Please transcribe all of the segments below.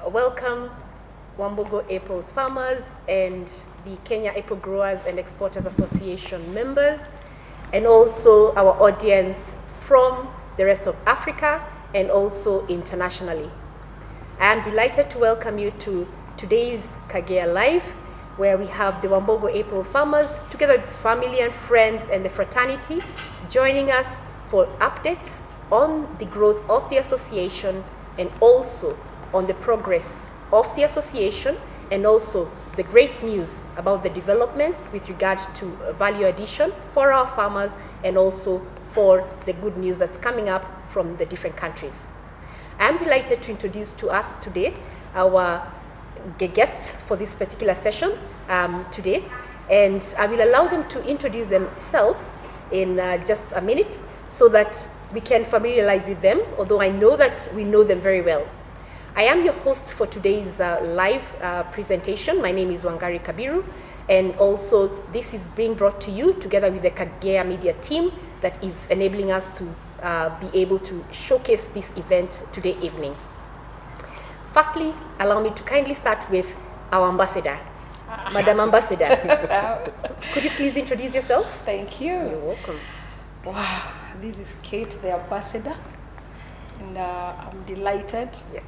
welcome Wambogo apples farmers and the Kenya Apple Growers and Exporters Association members, and also our audience from the rest of Africa and also internationally. I am delighted to welcome you to today's Kagea Live, where we have the Wambogo apple farmers together with family and friends and the fraternity joining us for updates on the growth of the association and also on the progress of the association, and also the great news about the developments with regard to value addition for our farmers, and also for the good news that's coming up from the different countries. I'm delighted to introduce to us today our guests for this particular session today, and I will allow them to introduce themselves in just a minute so that we can familiarize with them, although I know that we know them very well. I am your host for today's live presentation. My name is Wangari Kabiru, and also this is being brought to you together with the Kagea Media team that is enabling us to be able to showcase this event today evening. Firstly, allow me to kindly start with our ambassador, Madam Ambassador. Could you please introduce yourself? Thank you. You're welcome. Wow, this is Kate, the ambassador, and I'm delighted. Yes.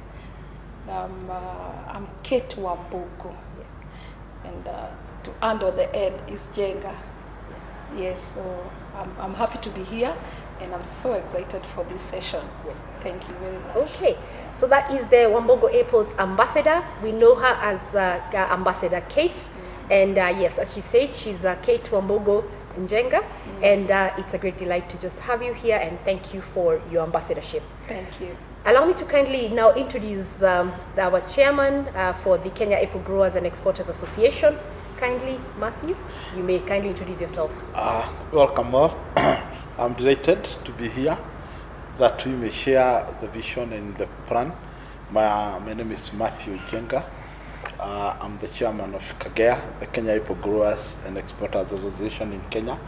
I'm Kate Wambogo. Yes. And to under the head is Jenga. Yes, so I'm happy to be here, and I'm so excited for this session. Yes. Thank you very much. Okay, so that is the Wambogo Apples ambassador. We know her as Ambassador Kate, and yes, as she said, she's Kate Wambogo Njenga, and it's a great delight to just have you here, and thank you for your ambassadorship. Thank you. Allow me to kindly now introduce our chairman for the Kenya Apple Growers and Exporters Association. Kindly, Matthew, you may kindly introduce yourself. Welcome all. I'm delighted to be here, that we may share the vision and the plan. My name is Matthew Jenga. I'm the chairman of Kagea, the Kenya Apple Growers and Exporters Association in Kenya.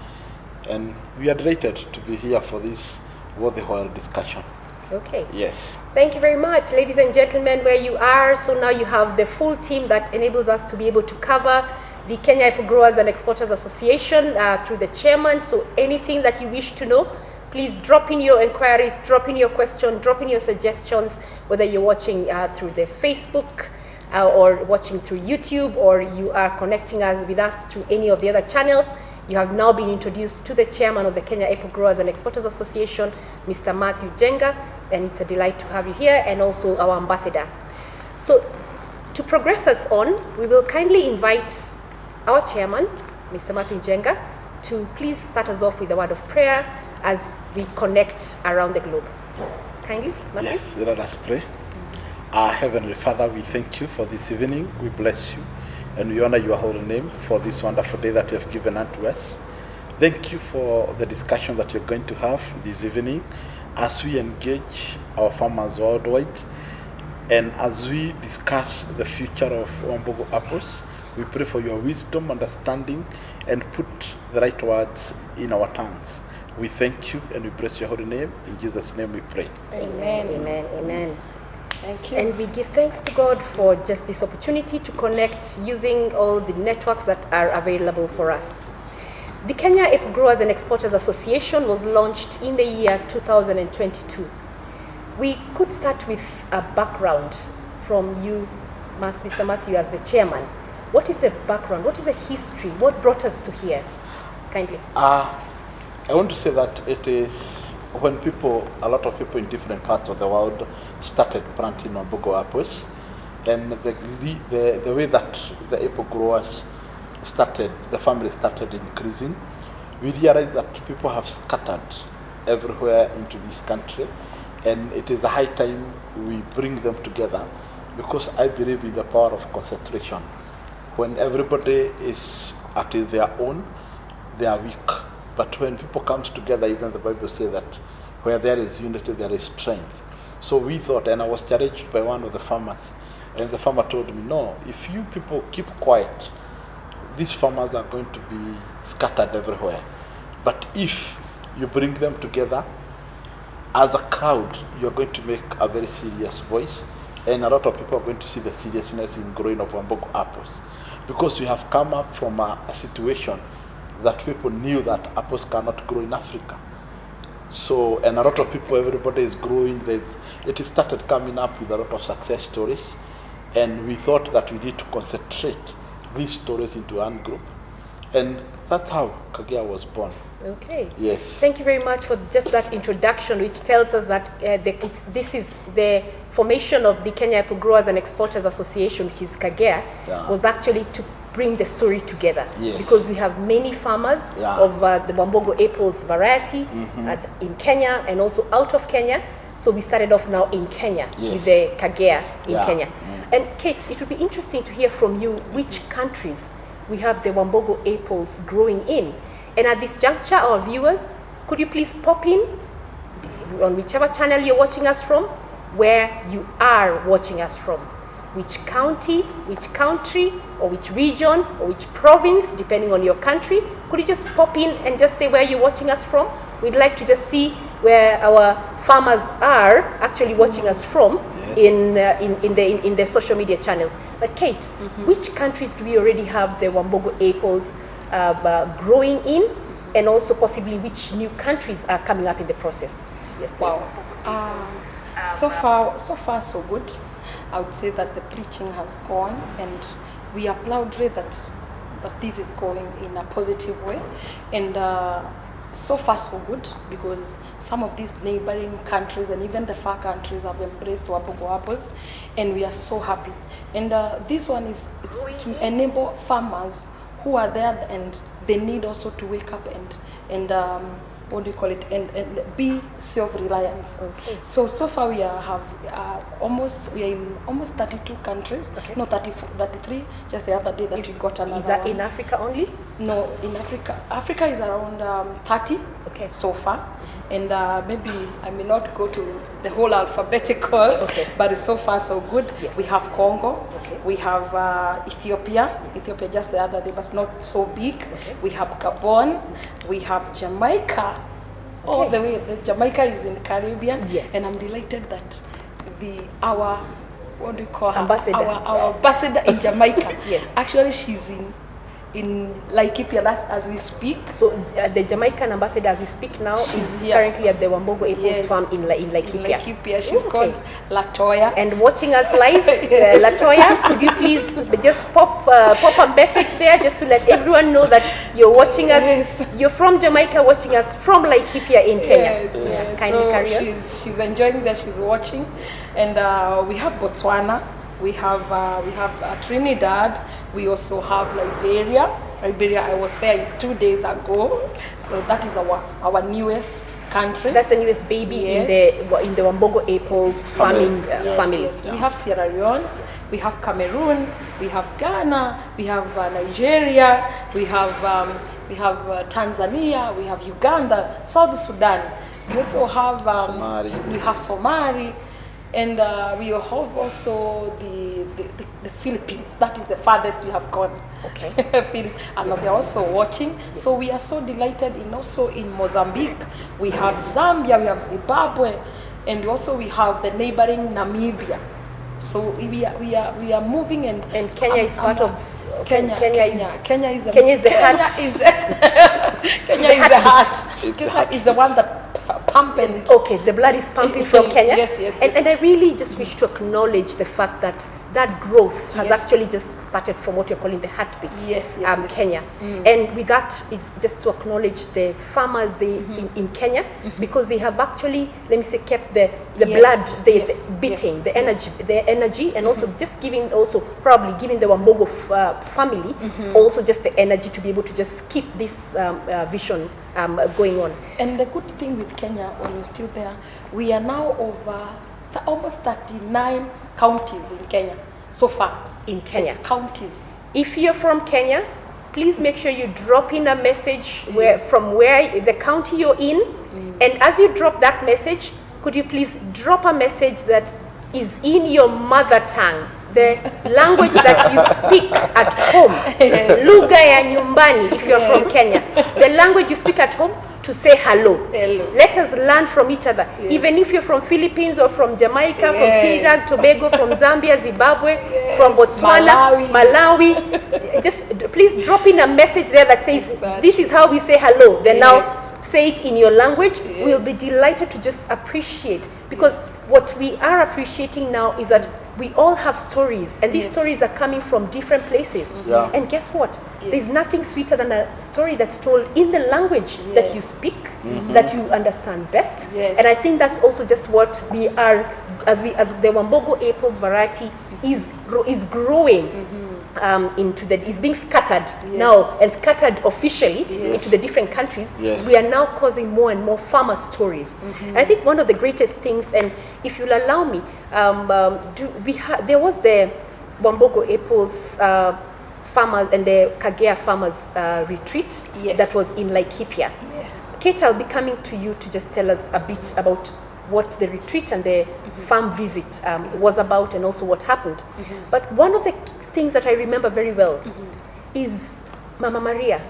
And we are delighted to be here for this worthwhile discussion. Okay. Yes. Thank you very much, ladies and gentlemen, where you are. So now you have the full team that enables us to be able to cover the Kenya Apple Growers and Exporters Association through the chairman. So anything that you wish to know, please drop in your inquiries, drop in your question, drop in your suggestions, whether you're watching through the Facebook or watching through YouTube, or you are connecting us with us through any of the other channels. You have now been introduced to the chairman of the Kenya Apple Growers and Exporters Association, Mr. Matthew Jenga, and it's a delight to have you here, and also our ambassador. So to progress us on, we will kindly invite our chairman, Mr. Matthew Jenga, to please start us off with a word of prayer as we connect around the globe. Kindly, Matthew? Yes, let us pray. Our Heavenly Father, we thank you for this evening. We bless you, and we honor your holy name for this wonderful day that you have given unto us. Thank you for the discussion that you're going to have this evening as we engage our farmers worldwide, and as we discuss the future of Wambogo apples. We pray for your wisdom, understanding, and put the right words in our tongues. We thank you and we bless your holy name. In Jesus' name we pray. Amen, amen, amen. Thank you. And we give thanks to God for just this opportunity to connect using all the networks that are available for us. The Kenya Apple Growers and Exporters Association was launched in the year 2022. We could start with a background from you, Mr. Matthew, as the chairman. What is the background? What is the history? What brought us to here? Kindly. I want to say that it is when a lot of people in different parts of the world started planting Wambogo apples, and the way that the apple growers started, the family started increasing, we realized that people have scattered everywhere into this country, and it is a high time we bring them together, because I believe in the power of concentration. When everybody is at their own, they are weak. But when people come together, even the Bible says that where there is unity, there is strength. So we thought, and I was challenged by one of the farmers, and the farmer told me, no, if you people keep quiet, these farmers are going to be scattered everywhere. But if you bring them together as a crowd, you're going to make a very serious voice, and a lot of people are going to see the seriousness in growing of Wambogo apples, because we have come up from a situation that people knew that apples cannot grow in Africa. So, and a lot of people, everybody is growing. It started coming up with a lot of success stories, and we thought that we need to concentrate these stories into one group, and that's how Kagea was born. Okay. Yes. Thank you very much for just that introduction, which tells us that this is the formation of the Kenya Apple Growers and Exporters Association, which is Kagea, was actually to bring the story together. Yes. Because we have many farmers of the Wambogo apples variety in Kenya and also out of Kenya. So we started off now in Kenya with the Kagea in Kenya. And Kate, it would be interesting to hear from you which countries we have the Wambogo apples growing in. And at this juncture, our viewers, could you please pop in on whichever channel you're watching us from, where you are watching us from, which county, which country, or which region, or which province, depending on your country. Could you just pop in and just say where you're watching us from? We'd like to just see where our farmers are actually watching us from in the social media channels. But Kate, which countries do we already have the Wambogo apples growing in, and also possibly which new countries are coming up in the process? Yes, please. Wow. So far so good. I would say that the preaching has gone, and we applaud that this is going in a positive way, and so far so good, because some of these neighboring countries and even the far countries have embraced Wambogo apples, and we are so happy. And this one is to enable farmers who are there, and they need also to wake up and what do you call it, and be self-reliant. Okay. So far we are in almost 32 countries. Okay. No, 33. Just the other day that we got another. Is that one. in Africa only? No, in Africa. Africa is around 30 so far. And maybe I may not go to the whole alphabetical, but so far so good. Yes. We have Congo, we have Ethiopia just the other day, but not so big. We have Gabon, we have Jamaica, all the way. Jamaica is in the Caribbean, and I'm delighted that our what do you call her? Ambassador. Our ambassador in Jamaica. Yes. Actually, she's in Laikipia, that's as we speak. So the Jamaican ambassador, as we speak now, is currently at the Wambogo apples farm in Laikipia. In Laikipia, she's called Latoya. And watching us live, Latoya, could you please just pop a message there, just to let everyone know that you're watching us. Yes. You're from Jamaica, watching us from Laikipia in Kenya. Yes. Kindly carry on. She's enjoying that. She's watching, and we have Botswana. We have Trinidad. We also have Liberia. I was there 2 days ago. So that is our newest country. That's the newest baby in the Wambogo apples farming family. Yes. We have Sierra Leone. We have Cameroon. We have Ghana. We have Nigeria. We have Tanzania. We have Uganda, South Sudan. We also have Somali. And we have also the Philippines. That is the farthest we have gone. Okay. And they're also watching. So we are so delighted. Also in Mozambique, we have Zambia, we have Zimbabwe, and also we have the neighboring Namibia. So we are moving, and Kenya is part of Kenya is the heart. Kenya is the one that pumping. Okay, the blood is pumping from Kenya. Yes. And I really just wish to acknowledge the fact that growth has actually just started from what you're calling the heartbeat. Kenya. And with that is just to acknowledge the farmers in Kenya, because they have actually, let me say, kept the blood beating, the energy, and also just probably giving the Wambogo family also just the energy to be able to just keep this vision going on. And the good thing with Kenya, when we're still there, we are now over almost 39 counties in Kenya so far. In Kenya. Counties. If you're from Kenya, please make sure you drop in a message from where the county you're in. And as you drop that message, could you please drop a message that is in your mother tongue, the language that you speak at home. Lugha ya nyumbani if you're from Kenya. The language you speak at home, to say hello. Hello. Let us learn from each other. Yes. Even if you're from Philippines or from Jamaica, from Yes. Trinidad, Tobago, from Zambia, Zimbabwe, Yes. from Botswana, Malawi, just please drop in a message there that says, Exactly. this is how we say hello. Then Yes. now say it in your language. Yes. We'll be delighted to just appreciate, because what we are appreciating now is that we all have stories, and these Yes. stories are coming from different places. Yeah. And guess what? Yes. There's nothing sweeter than a story that's told in the language that you Yes. speak, that you understand best. Yes. And I think that's also just what we are, as the Wambogo apples variety is growing. Is being scattered now, and scattered officially into the different countries. Yes. We are now causing more and more farmer stories. And I think one of the greatest things, and if you'll allow me, there was the Wambogo apples farmers and the Kagea farmers retreat Yes. that was in Laikipia. Yes. Kate, I'll be coming to you to just tell us a bit about what the retreat and the farm visit was about, and also what happened. But one of the things that I remember very well is Mama Maria,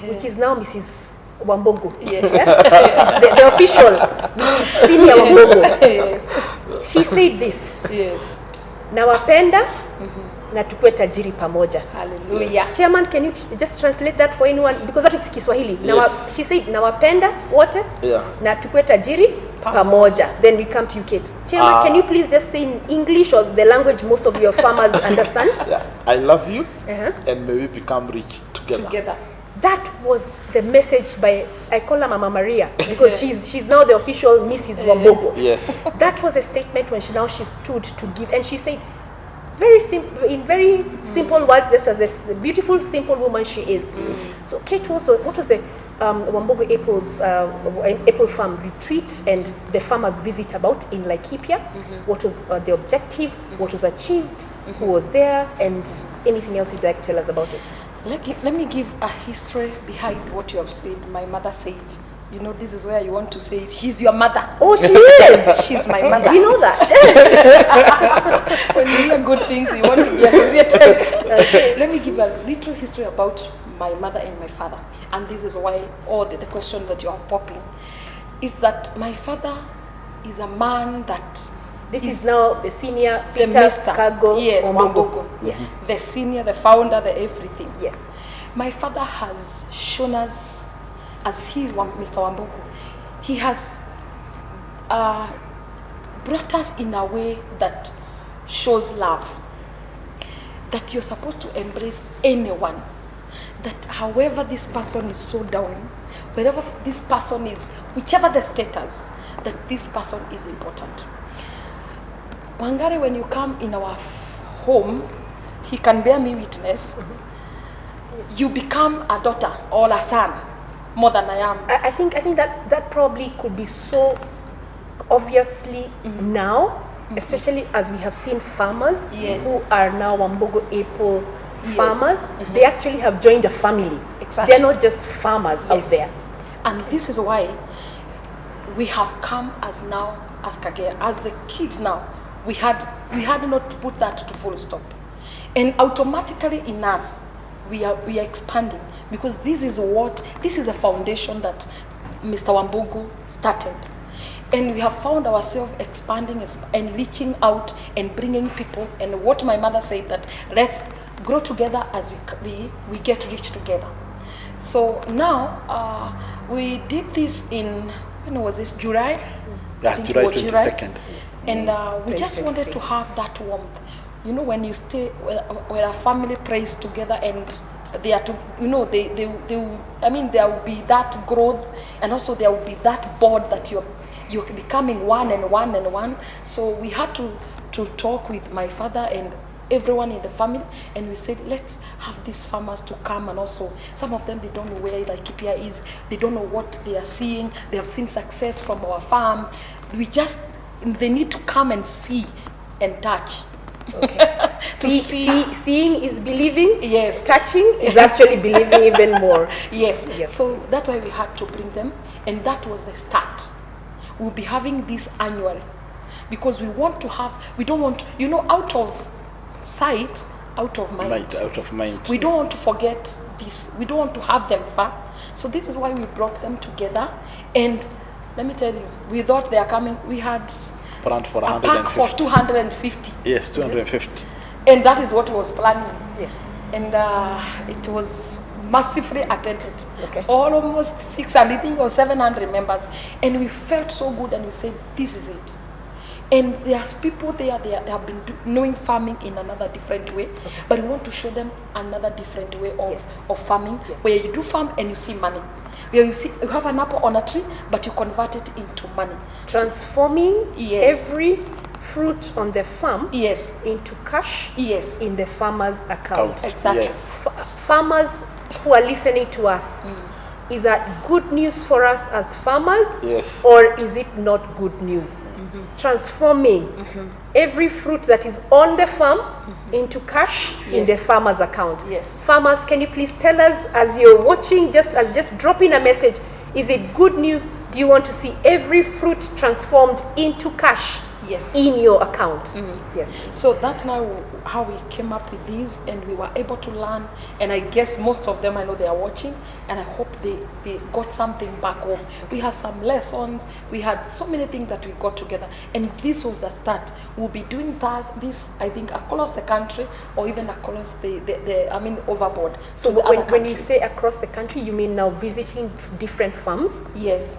which is now Mrs. Wambogo. Yes. Yeah? This is the official Mrs. Senior Wambogo. Yes. She said this, Yes. nawapenda na tukue tajiri pamoja. Hallelujah. Chairman, can you just translate that for anyone, because that is Kiswahili. Yes. She said nawapenda wote Yeah. na tukue tajiri pamoja. Then we come to you, Kate. Chairman, can you please just say in English, or the language most of your farmers understand? Yeah. I love you, Uh-huh. and may we become rich together. Together. That was the message by, I call her Mama Maria, because she's now the official Mrs. Wambogo. Yes. That was a statement when she stood to give, and she said, very simple, in very simple words, just as a beautiful, simple woman she is. So Kate, also, what was the Wambogo apples apple farm retreat and the farmers visit about in Laikipia? What was the objective? What was achieved? Who was there? And anything else you'd like to tell us about it? Let me give a history behind what you have said. My mother said, you know, this is where you want to say, she's your mother. Oh, she is. She's my mother. Did you know that? When you hear good things, you want to be associated. Let me give a little history about my mother and my father. And this is why all the question that you are popping is that my father is a man that This is now the senior the Peter Mr. Kago Yes, Wambogo. Wambogo. Yes. The senior, the founder, the everything. Yes. My father has shown us, as he, Mr. Wambogo, he has brought us in a way that shows love. That you're supposed to embrace anyone. That however this person is so down, wherever this person is, whichever the status, that this person is important. Wangare, when you come in our home, he can bear me witness. You become a daughter or a son more than I am. I think that probably could be so obviously now, especially as we have seen farmers Yes. who are now Wambogo apple Yes. farmers. They actually have joined a family. Exactly. They're not just farmers out Yes. there. And this is why we have come as now, as Kagea, as the kids now, we had not to put that to full stop. And automatically in us, we are expanding, because this is the foundation that Mr. Wambogo started. And we have found ourselves expanding and reaching out and bringing people. And what my mother said, that let's grow together as we get rich together. So now we did this in, when was this, July? I Yeah, think July it was 22nd. And we just wanted to have that warmth. You know, when you stay, when a family prays together, and they are to, you know, there will be that growth, and also there will be that bond that you're becoming one and one and one. So we had to talk with my father and everyone in the family, and we said, let's have these farmers to come. And also some of them, they don't know where Laikipia is, they don't know what they are seeing, they have seen success from our farm. They need to come and see and touch. Okay. Seeing is believing. Yes. Touching is actually believing even more. Yes. Yes. So that's why we had to bring them, and that was the start. We'll be having this annually, because we don't want, you know, out of sight, out of mind. Out of mind. We don't want to forget this. We don't want to have them far. So this is why we brought them together. And let me tell you, we thought they are coming. We had planned for a pack for 250. Yes, 250. And that is what was planning. Yes. And it was massively attended. Okay. Almost 600 or 700 members. And we felt so good and we said, this is it. And there's people there, they have been knowing farming in another different way, but we want to show them another different way of farming, where you do farm and you see money. Where you have an apple on a tree, but you convert it into money. Transforming every fruit on the farm into cash in the farmer's account. Exactly. Yes. Farmers who are listening to us, is that good news for us as farmers, or is it not good news? Transforming every fruit that is on the farm into cash in the farmer's account. Farmers, can you please tell us, as you're watching, just drop in a message, is it good news? Do you want to see every fruit transformed into cash in your account? Yes. So that's now how we came up with these, and we were able to learn. And I guess most of them, I know they are watching, and I hope they got something back home. We had some lessons. We had so many things that we got together, and this was a start. We'll be doing this, I think, across the country, or even across overboard. So when you say across the country, you mean now visiting different farms? Yes.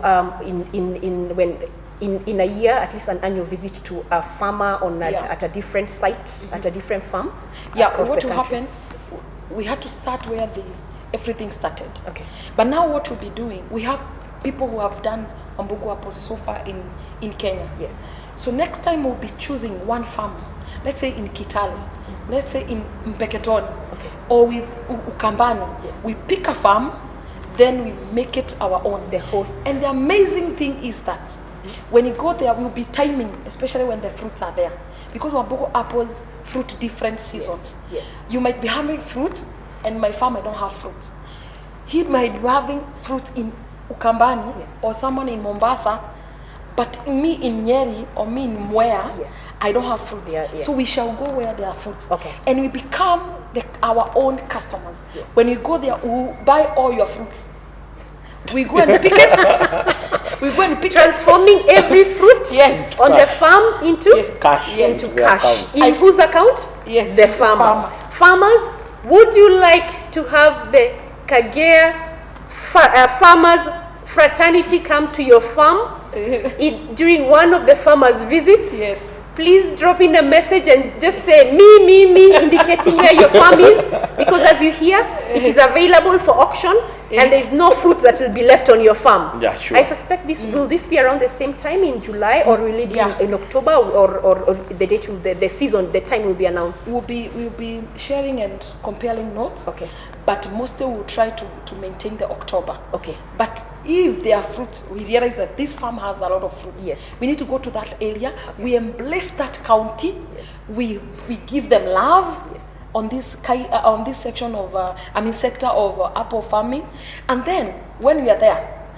In a year, at least an annual visit to a farmer at a different site, at a different farm. Yeah, what will happen, we had to start where everything started. Okay. But now what we'll be doing, we have people who have done Wambugu apples so far in Kenya. Yes. So next time we'll be choosing one farm, let's say in Kitale, let's say in Mpeketoni, or with Ukambani. Yes. We pick a farm, then we make it our own. The hosts. And the amazing thing is that when you go there, we'll be timing, especially when the fruits are there. Because Wambugu apples fruit different seasons. Yes. You might be having fruits, and my farm, I don't have fruits. He might be having fruit in Ukambani, or someone in Mombasa, but me in Nyeri or me in Mwea, I don't have fruits. So we shall go where there are fruits. Okay. And we become our own customers. Yes. When you go there, we'll buy all your fruits. We go and pick it. We go and pick transforming every fruit on the farm into cash. Into cash. In whose account? Yes, the farmer. Farmers, would you like to have the Kagea farmers fraternity come to your farm during one of the farmers' visits? Yes. Please drop in a message and just say me, indicating where your farm is, because as you hear, it is available for auction, and there is no fruit that will be left on your farm. Yeah, sure. I suspect will this be around the same time in July, or will it be in October, or the date will, the season, the time will be announced? We'll be sharing and comparing notes. Okay. But mostly we'll try to maintain the October. Okay. But if there are fruits, we realize that this farm has a lot of fruits. Yes. We need to go to that area. Okay. We embrace that county. Yes. We give them love. Yes. On this section of sector of apple farming, and then when we are there,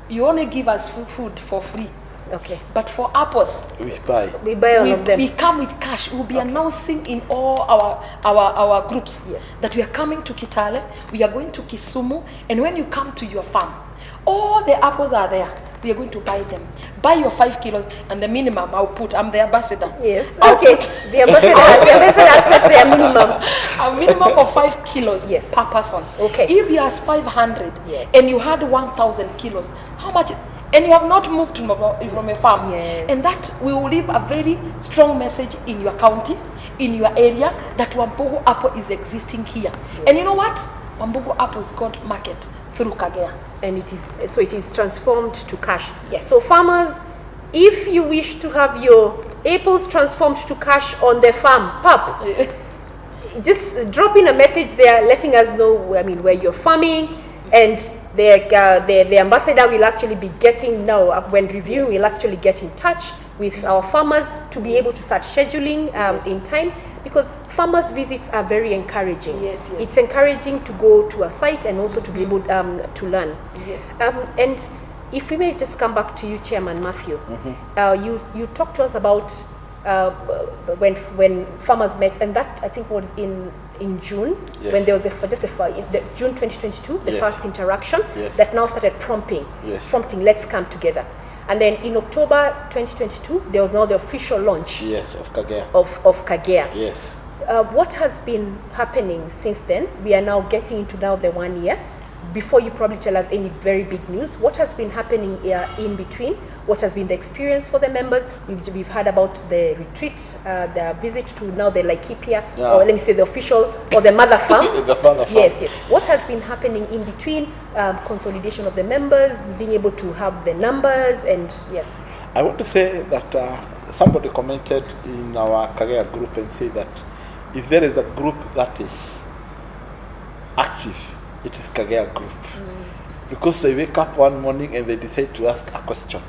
you only give us food for free. Okay. But for apples, we buy all of them. We come with cash. We'll be announcing in all our groups that we are coming to Kitale, we are going to Kisumu, and when you come to your farm, all the apples are there. We are going to buy them. Buy your 5 kilos, and the minimum I'm the ambassador. Yes. Okay. The ambassador set their minimum. A minimum of 5 kilos per person. Okay. If you have 500 and you had 1,000 kilos, how much? And you have not moved from a farm. Yes. And that will leave a very strong message in your county, in your area, that Wambugu apple is existing here. Yes. And you know what? Wambugu apples got market through Kagea. And it is transformed to cash. Yes. So farmers, if you wish to have your apples transformed to cash on the farm, just drop in a message there letting us know where you're farming, and the ambassador will actually be getting now, when reviewing, will actually get in touch with our farmers to be able to start scheduling in time, because farmers' visits are very encouraging. Yes. It's encouraging to go to a site and also to be able to learn. Yes. And if we may just come back to you, Chairman Matthew, you talked to us about when farmers met, and that I think was in June, Yes. when there was June 2022, the Yes. first interaction, Yes. that now started prompting, let's come together. And then in October 2022, there was now the official launch Yes, of Kagea. of Kagea. Yes. What has been happening since then? We are now getting into now the 1 year. Before you probably tell us any very big news, what has been happening in between? What has been the experience for the members? We've heard about the retreat, the visit to now the Laikipia, or let me say the official, or the mother farm. The mother farm. Yes, yes. What has been happening in between? Consolidation of the members, being able to have the numbers, and yes. I want to say that somebody commented in our career group and say that if there is a group that is active, it is Kagea group. Because they wake up one morning and they decide to ask a question.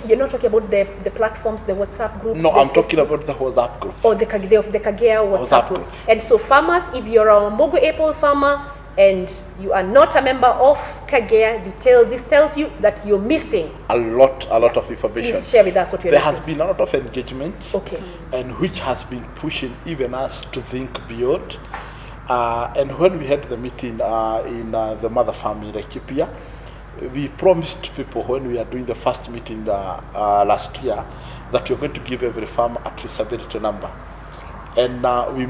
You're not talking about the platforms, the WhatsApp groups? No, I'm talking about the WhatsApp group. Or the Kagea WhatsApp group. And so farmers, if you're a Mbogo apple farmer and you are not a member of Kagea, this tells you that you're missing a lot of information. Please share with us what you're There missing. has been a lot of engagement, okay, and which has been pushing even us to think beyond. And when we had the meeting in the mother farm in Laikipia, we promised people when we are doing the first meeting last year that we're going to give every farm a traceability number. And we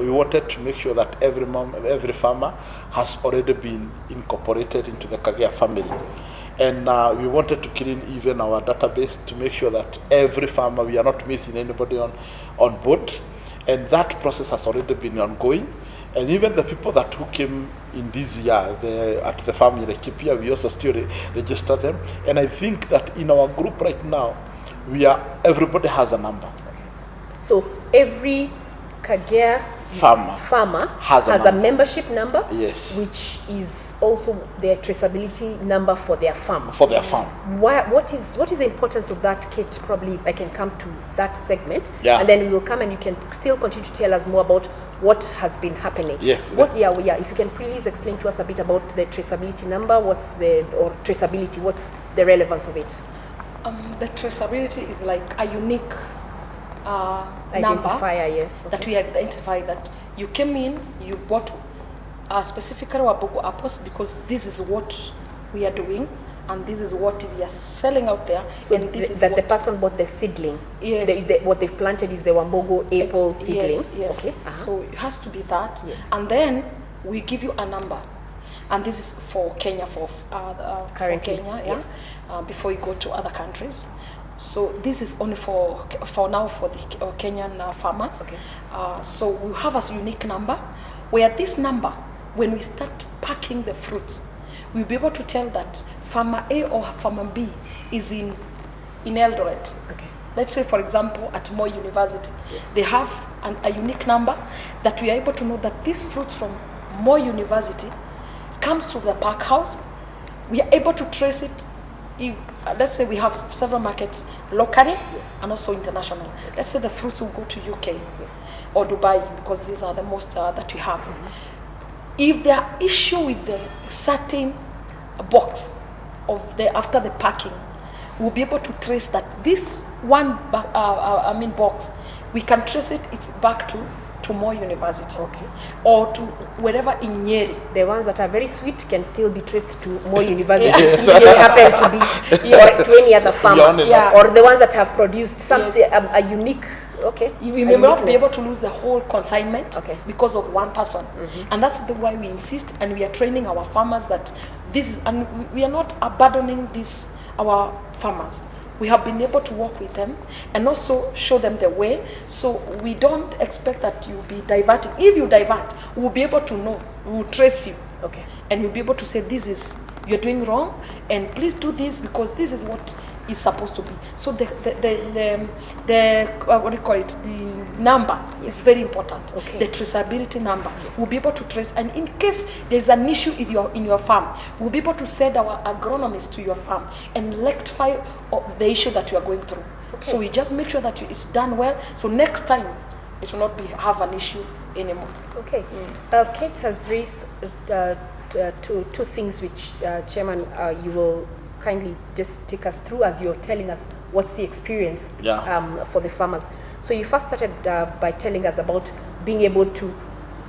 wanted to make sure that every farmer has already been incorporated into the Kagea family. And we wanted to clean even our database to make sure that every farmer, we are not missing anybody on board. And that process has already been ongoing. And even the people who came in this year at the farm in Laikipia, we also still register them. And I think that in our group right now, everybody has a number. So every Kagea farmer has a membership number, yes, which is also their traceability number for their farm. For their farm. What is the importance of that, Kate? Probably if I can come to that segment, yeah, and then we will come and you can still continue to tell us more about what has been happening. Yes. If you can please explain to us a bit about the traceability number, traceability, what's the relevance of it? The traceability is like a unique identifier, number, yes, okay, that we identify that you came in, you bought specifically Wabugu apples because this is what we are doing and this is what we are selling out there. So and this is the person bought the seedling. Yes. What they've planted is the Wambogo apple seedling. Yes, yes. Okay. So it has to be that. Yes. And then we give you a number. And this is for Kenya, for currently, Kenya, yes. Before you go to other countries. So this is only for now for the Kenyan farmers. Okay. So we have a unique number, where this number, when we start packing the fruits, we'll be able to tell that farmer A or farmer B is in Eldoret. Okay. Let's say, for example, at Moi University, yes, they have a unique number that we are able to know that these fruits from Moi University comes to the pack house. We are able to trace it. If, let's say we have several markets locally, yes, and also international. Okay. Let's say the fruits will go to UK, yes, or Dubai, because these are the most that we have. If there are issue with the certain box of after the packing, we'll be able to trace that this one box, we can trace it's back to Moi University, okay, or to wherever in Nyeri. The ones that are very sweet can still be traced to Moi University if they happen to be, yes, or to any other farmer, yeah, or the ones that have produced something, yes, a unique. Okay. We may not be able to lose the whole consignment, okay, because of one person, and that's why we insist, and we are training our farmers that this is, and we are not abandoning our farmers. We have been able to work with them and also show them the way, so we don't expect that you'll be diverting. If you divert, we'll be able to know, we will trace you, okay, and you'll be able to say you're doing wrong, and please do this because this is what is supposed to be. So the what do you call it? The number, yes, is very important. Okay. The traceability number, yes, we'll be able to trace, and in case there's an issue in your farm, we'll be able to send our agronomist to your farm and rectify the issue that you are going through. Okay. So we just make sure that it's done well. So next time it will not have an issue anymore. Okay. Kate has raised two things which, Chairman, you will kindly just take us through as you're telling us what's the experience, yeah, for the farmers. So you first started by telling us about being able to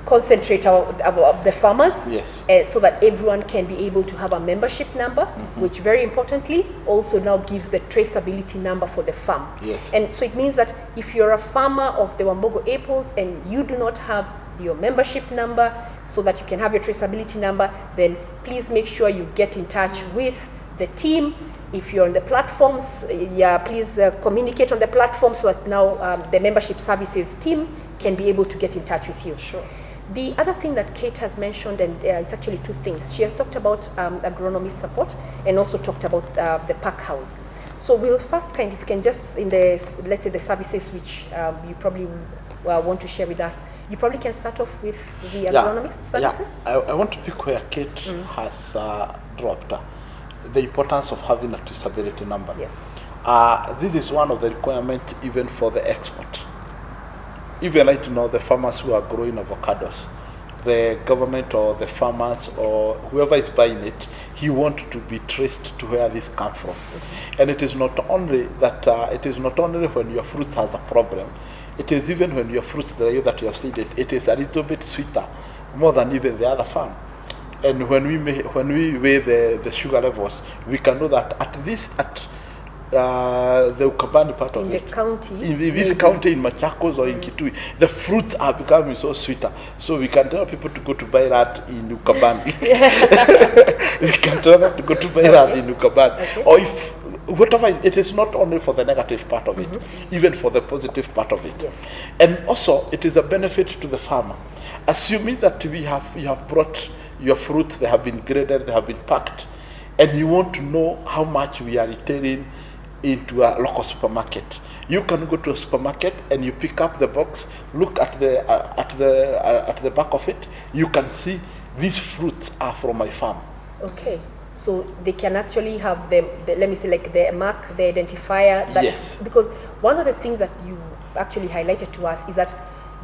concentrate the farmers, Yes. So that everyone can be able to have a membership number, which very importantly also now gives the traceability number for the farm. Yes. And so it means that if you're a farmer of the Wambogo apples and you do not have your membership number so that you can have your traceability number, then please make sure you get in touch with the team. If you're on the platforms, please communicate on the platform so that now the membership services team can be able to get in touch with you. Sure. The other thing that Kate has mentioned, and it's actually two things. She has talked about agronomist support and also talked about the pack house. So we'll first if you can just, in the, let's say the services which you probably want to share with us, you probably can start off with the agronomist services. Yeah, I want to pick where Kate has dropped the importance of having a traceability number. Yes. This is one of the requirements even for the export. Even right now, the farmers who are growing avocados, the government or the farmers or whoever is buying it, he wants to be traced to where this comes from. And it is not only that, it is not only when your fruit has a problem, it is even when your fruits, the way that you have said it, it is a little bit sweeter, more than even the other farm. And when we weigh the sugar levels, we can know that at the Ukambani part of in it, the county, in this county, in Machakos or in Kitui, the fruits are becoming so sweeter. So we can tell people to go to buy that in Ukambani. We can tell them to go to buy that in Ukambani. Okay. Or if whatever, it is not only for the negative part of it, even for the positive part of it. Yes. And also, it is a benefit to the farmer. Assuming that you have brought your fruits, they have been graded, they have been packed, and you want to know how much we are retailing into a local supermarket. You can go to a supermarket and you pick up the box, look at the back of it. You can see these fruits are from my farm. Okay, so they can actually have the let me say, like the mark, the identifier. That, yes. Because one of the things that you actually highlighted to us is that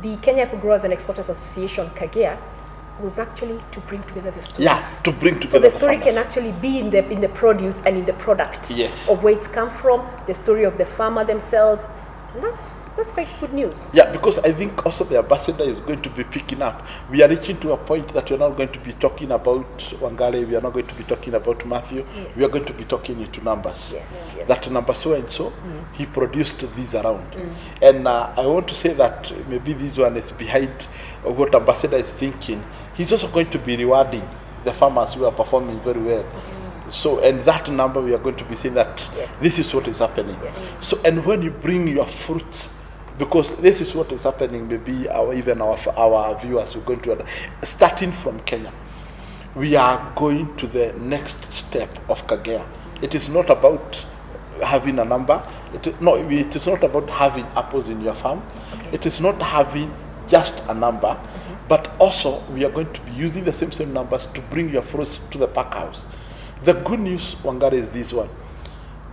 the Kenya Apple Growers and Exporters Association, KAGEA, was actually to bring together the stories. Yes, to bring together. So the story farmers. can actually be in the produce and in the product. Yes. Of where it's come from, the story of the farmer themselves. And that's quite good news. Yeah, because I think also the ambassador is going to be picking up. We are reaching to a point that we're not going to be talking about Wangale, we are not going to be talking about Matthew, Yes. we are going to be talking into numbers. Yes, yes. That number so and so, he produced these around. And I want to say that maybe this one is behind what ambassador is thinking. He's also going to be rewarding the farmers who are performing very well. So, and that number we are going to be saying that Yes. this is what is happening. Yes. So, and when you bring your fruits, because this is what is happening, maybe our viewers are going to, starting from Kenya, we are going to the next step of KAGEA. It is not about having a number. It is not about having apples in your farm. Okay. It is not having just a number, but also we are going to be using the same numbers to bring your fruits to the pack house. The good news, Wangari, is this one.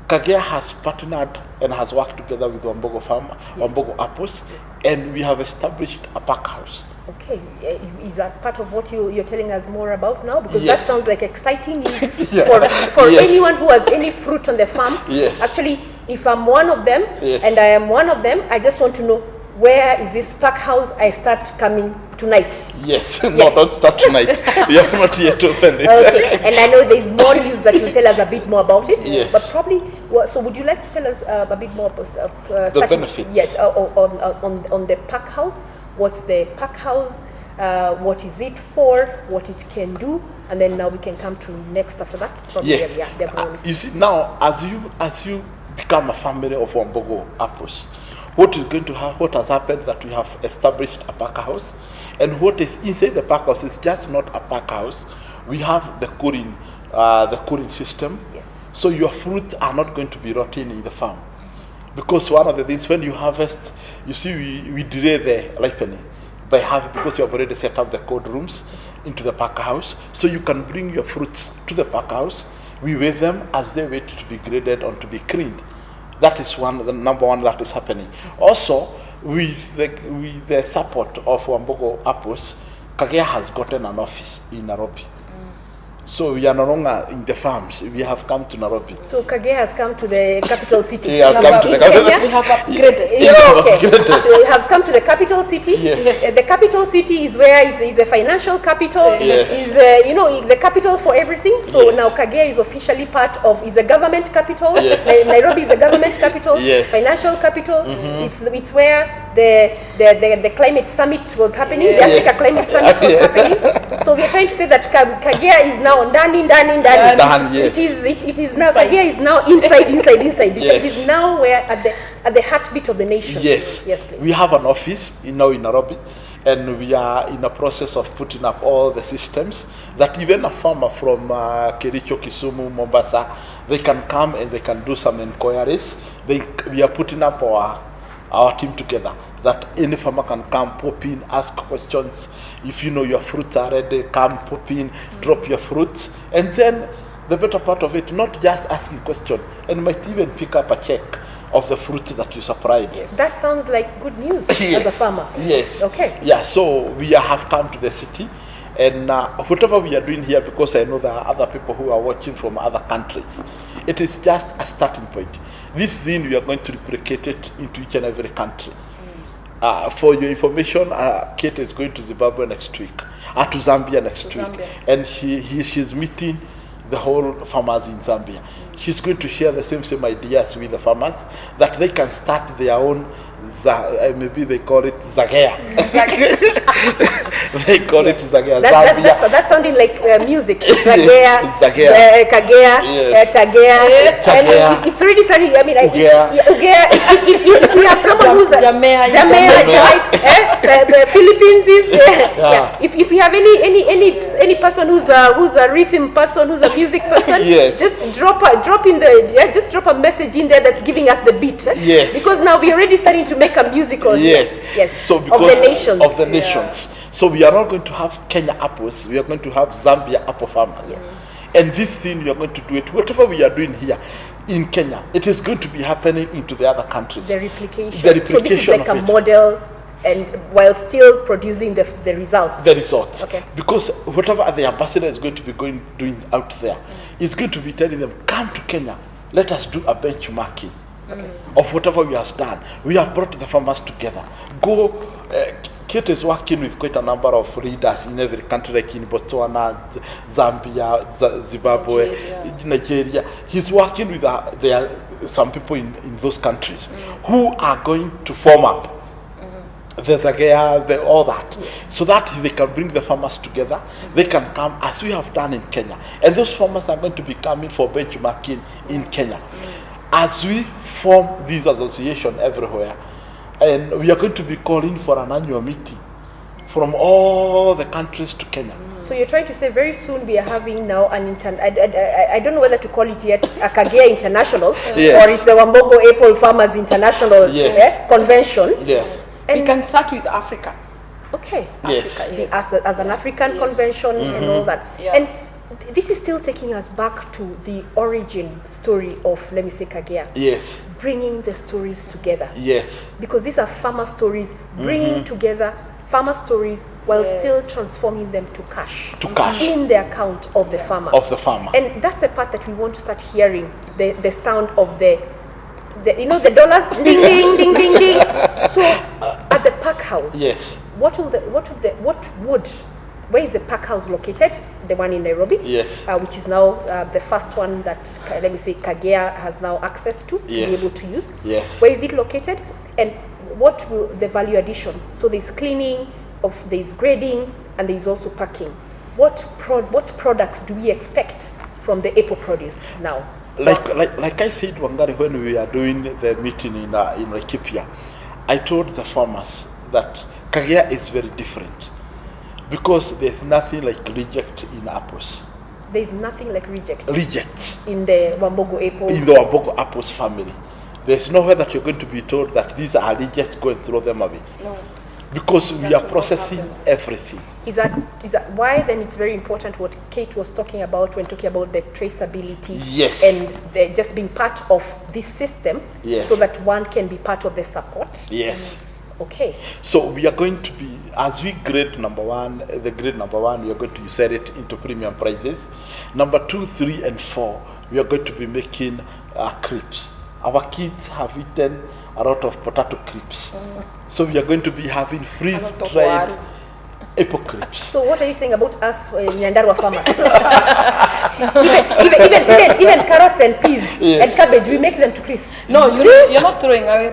KAGEA has partnered and has worked together with Wambogo Farm, Yes. Wambogo Apples, Yes. and we have established a pack house. Okay, is that part of what you're telling us more about now? Because Yes. that sounds like exciting news Yeah. for Yes. anyone who has any fruit on the farm. Yes. Actually, if I'm one of them, Yes. and I am one of them, I just want to know, where is this pack house? I start coming tonight. Yes, no, Yes. don't start tonight. We have not yet opened it. Okay, and I know there's more news that you'll tell us a bit more about it. Yes. But probably, so would you like to tell us a bit more about The benefits. Yes, on the pack house. What's the pack house? What is it for? What it can do? And then now we can come to next after that. Probably, Yes. yeah, the agronomist. You see, now as you become a family of Wambogo Apples, what has happened that we have established a pack house, and what is inside the pack house is just not a pack house. We have the cooling system. Yes. So your fruits are not going to be rotting in the farm, because one of the things when you harvest, you see, we delay the ripening by having, because you have already set up the cold rooms into the pack house, so you can bring your fruits to the pack house. We weigh them as they wait to be graded or to be cleaned. That is the number one that is happening. Also, with the support of Wambogo Apples, KAGEA has gotten an office in Nairobi. So we are no longer in the farms. We have come to Nairobi. So Kagea has come to the capital city. Yeah, come to the capital. Kenya? We have upgraded. Okay. Has come to the capital city. Yes. The capital city is where is a financial capital. Yes. Is the capital for everything. So Yes. now Kagea is officially is a government capital. Yes. Nairobi is a government capital. Yes. Financial capital. It's where the climate summit was happening. The Yes. Africa Climate Summit was happening. So we are trying to say that Kagea is now ndani. Yes. It is now Kagea is now inside. Yes. It is now where at the heartbeat of the nation. Yes. Yes, please. We have an office now in Nairobi, and we are in the process of putting up all the systems that even a farmer from Kericho, Kisumu, Mombasa, they can come and they can do some inquiries. We are putting up our team together, that any farmer can come, pop in, ask questions. If you know your fruits are ready, come, pop in, drop your fruits. And then the better part of it, not just asking questions, and might even pick up a check of the fruits that you supplied. Yes. That sounds like good news Yes. as a farmer. Yes. Okay. Yeah, so we have come to the city, and whatever we are doing here, because I know there are other people who are watching from other countries, it is just a starting point. This thing, we are going to replicate it into each and every country. For your information, Kate is going to Zimbabwe next week, to Zambia next week, Zambia. and she's meeting the whole farmers in Zambia. She's going to share the same ideas with the farmers, that they can start their own, maybe they call it Zagea. They call it Zagea. That's sounding like music. Zagea, Zagea. Kagea, Yes. Tagea. Tagea. And it's really sounding, I mean, Ugea. If you have someone who's Jamea, the Philippines is, yeah. If you have any person who's a rhythm person, who's a music person, Yes. just drop a message in there that's giving us the beat. Yes. Because now we're already starting to make a musical. Yes. Yes. So because of the nations. Of the nations. So we are not going to have Kenya apples. We are going to have Zambia apple farmers. Yes. And this thing, we are going to do it. Whatever we are doing here in Kenya, it is going to be happening into the other countries. The replication. The replication So this is like a of it. model, and while still producing the results. The results. Okay. Because whatever the ambassador is going to be doing out there, is going to be telling them, come to Kenya, let us do a benchmarking. Okay. Of whatever we have done. We have brought the farmers together. Kate is working with quite a number of leaders in every country, like in Botswana, Zambia, Zimbabwe, Nigeria. He's working with some people in those countries who are going to form up the Zagea, all that, so that they can bring the farmers together. They can come as we have done in Kenya. And those farmers are going to be coming for benchmarking in Kenya. As we form this association everywhere, and we are going to be calling for an annual meeting from all the countries to Kenya. So you're trying to say very soon we are having now I don't know whether to call it yet a Kagea International, Yes. or it's the Wambogo Apple Farmers International Yes. Convention. Yes. We can start with Africa. Okay. Yes. Africa, Yes. As an African Yes. convention and all that. Yeah. And this is still taking us back to the origin story of, let me say, Kagea. Yes. Bringing the stories together. Yes. Because these are farmer stories, bringing together farmer stories while still transforming them to cash. To cash. In the account of the farmer. Of the farmer. And that's the part that we want to start hearing, the sound of the dollars, ding, ding, ding, ding, ding. So at the pack house, Yes. where is the pack house located? The one in Nairobi? Yes. Which is now the first one that, let me say, Kagea has now access to be Yes. able to use. Yes. Where is it located? And what will the value addition? So there's cleaning, there's grading, and there's also packing. What products do we expect from the apple produce now? Like I said, Wangari, when we are doing the meeting in Laikipia, I told the farmers that Kagea is very different, because there's nothing like reject in apples. There's nothing like reject. Reject. In the Wambogo apples. In the Wambogo apples family. There's nowhere that you're going to be told that these are rejects, go and throw them away. No. Because we are processing everything. Is that why then it's very important what Kate was talking about when talking about the traceability? Yes. And just being part of this system, Yes. so that one can be part of the support. Yes. Okay. So we are going to be as we grade number one, the grade number one, we are going to sell it into premium prices. Number 2, 3, and 4, we are going to be making crisps. Our kids have eaten a lot of potato crisps, so we are going to be having freeze-dried apple crisps. So what are you saying about us Nyandarua farmers? even carrots and peas and cabbage, we make them to crisps. No, you're not throwing away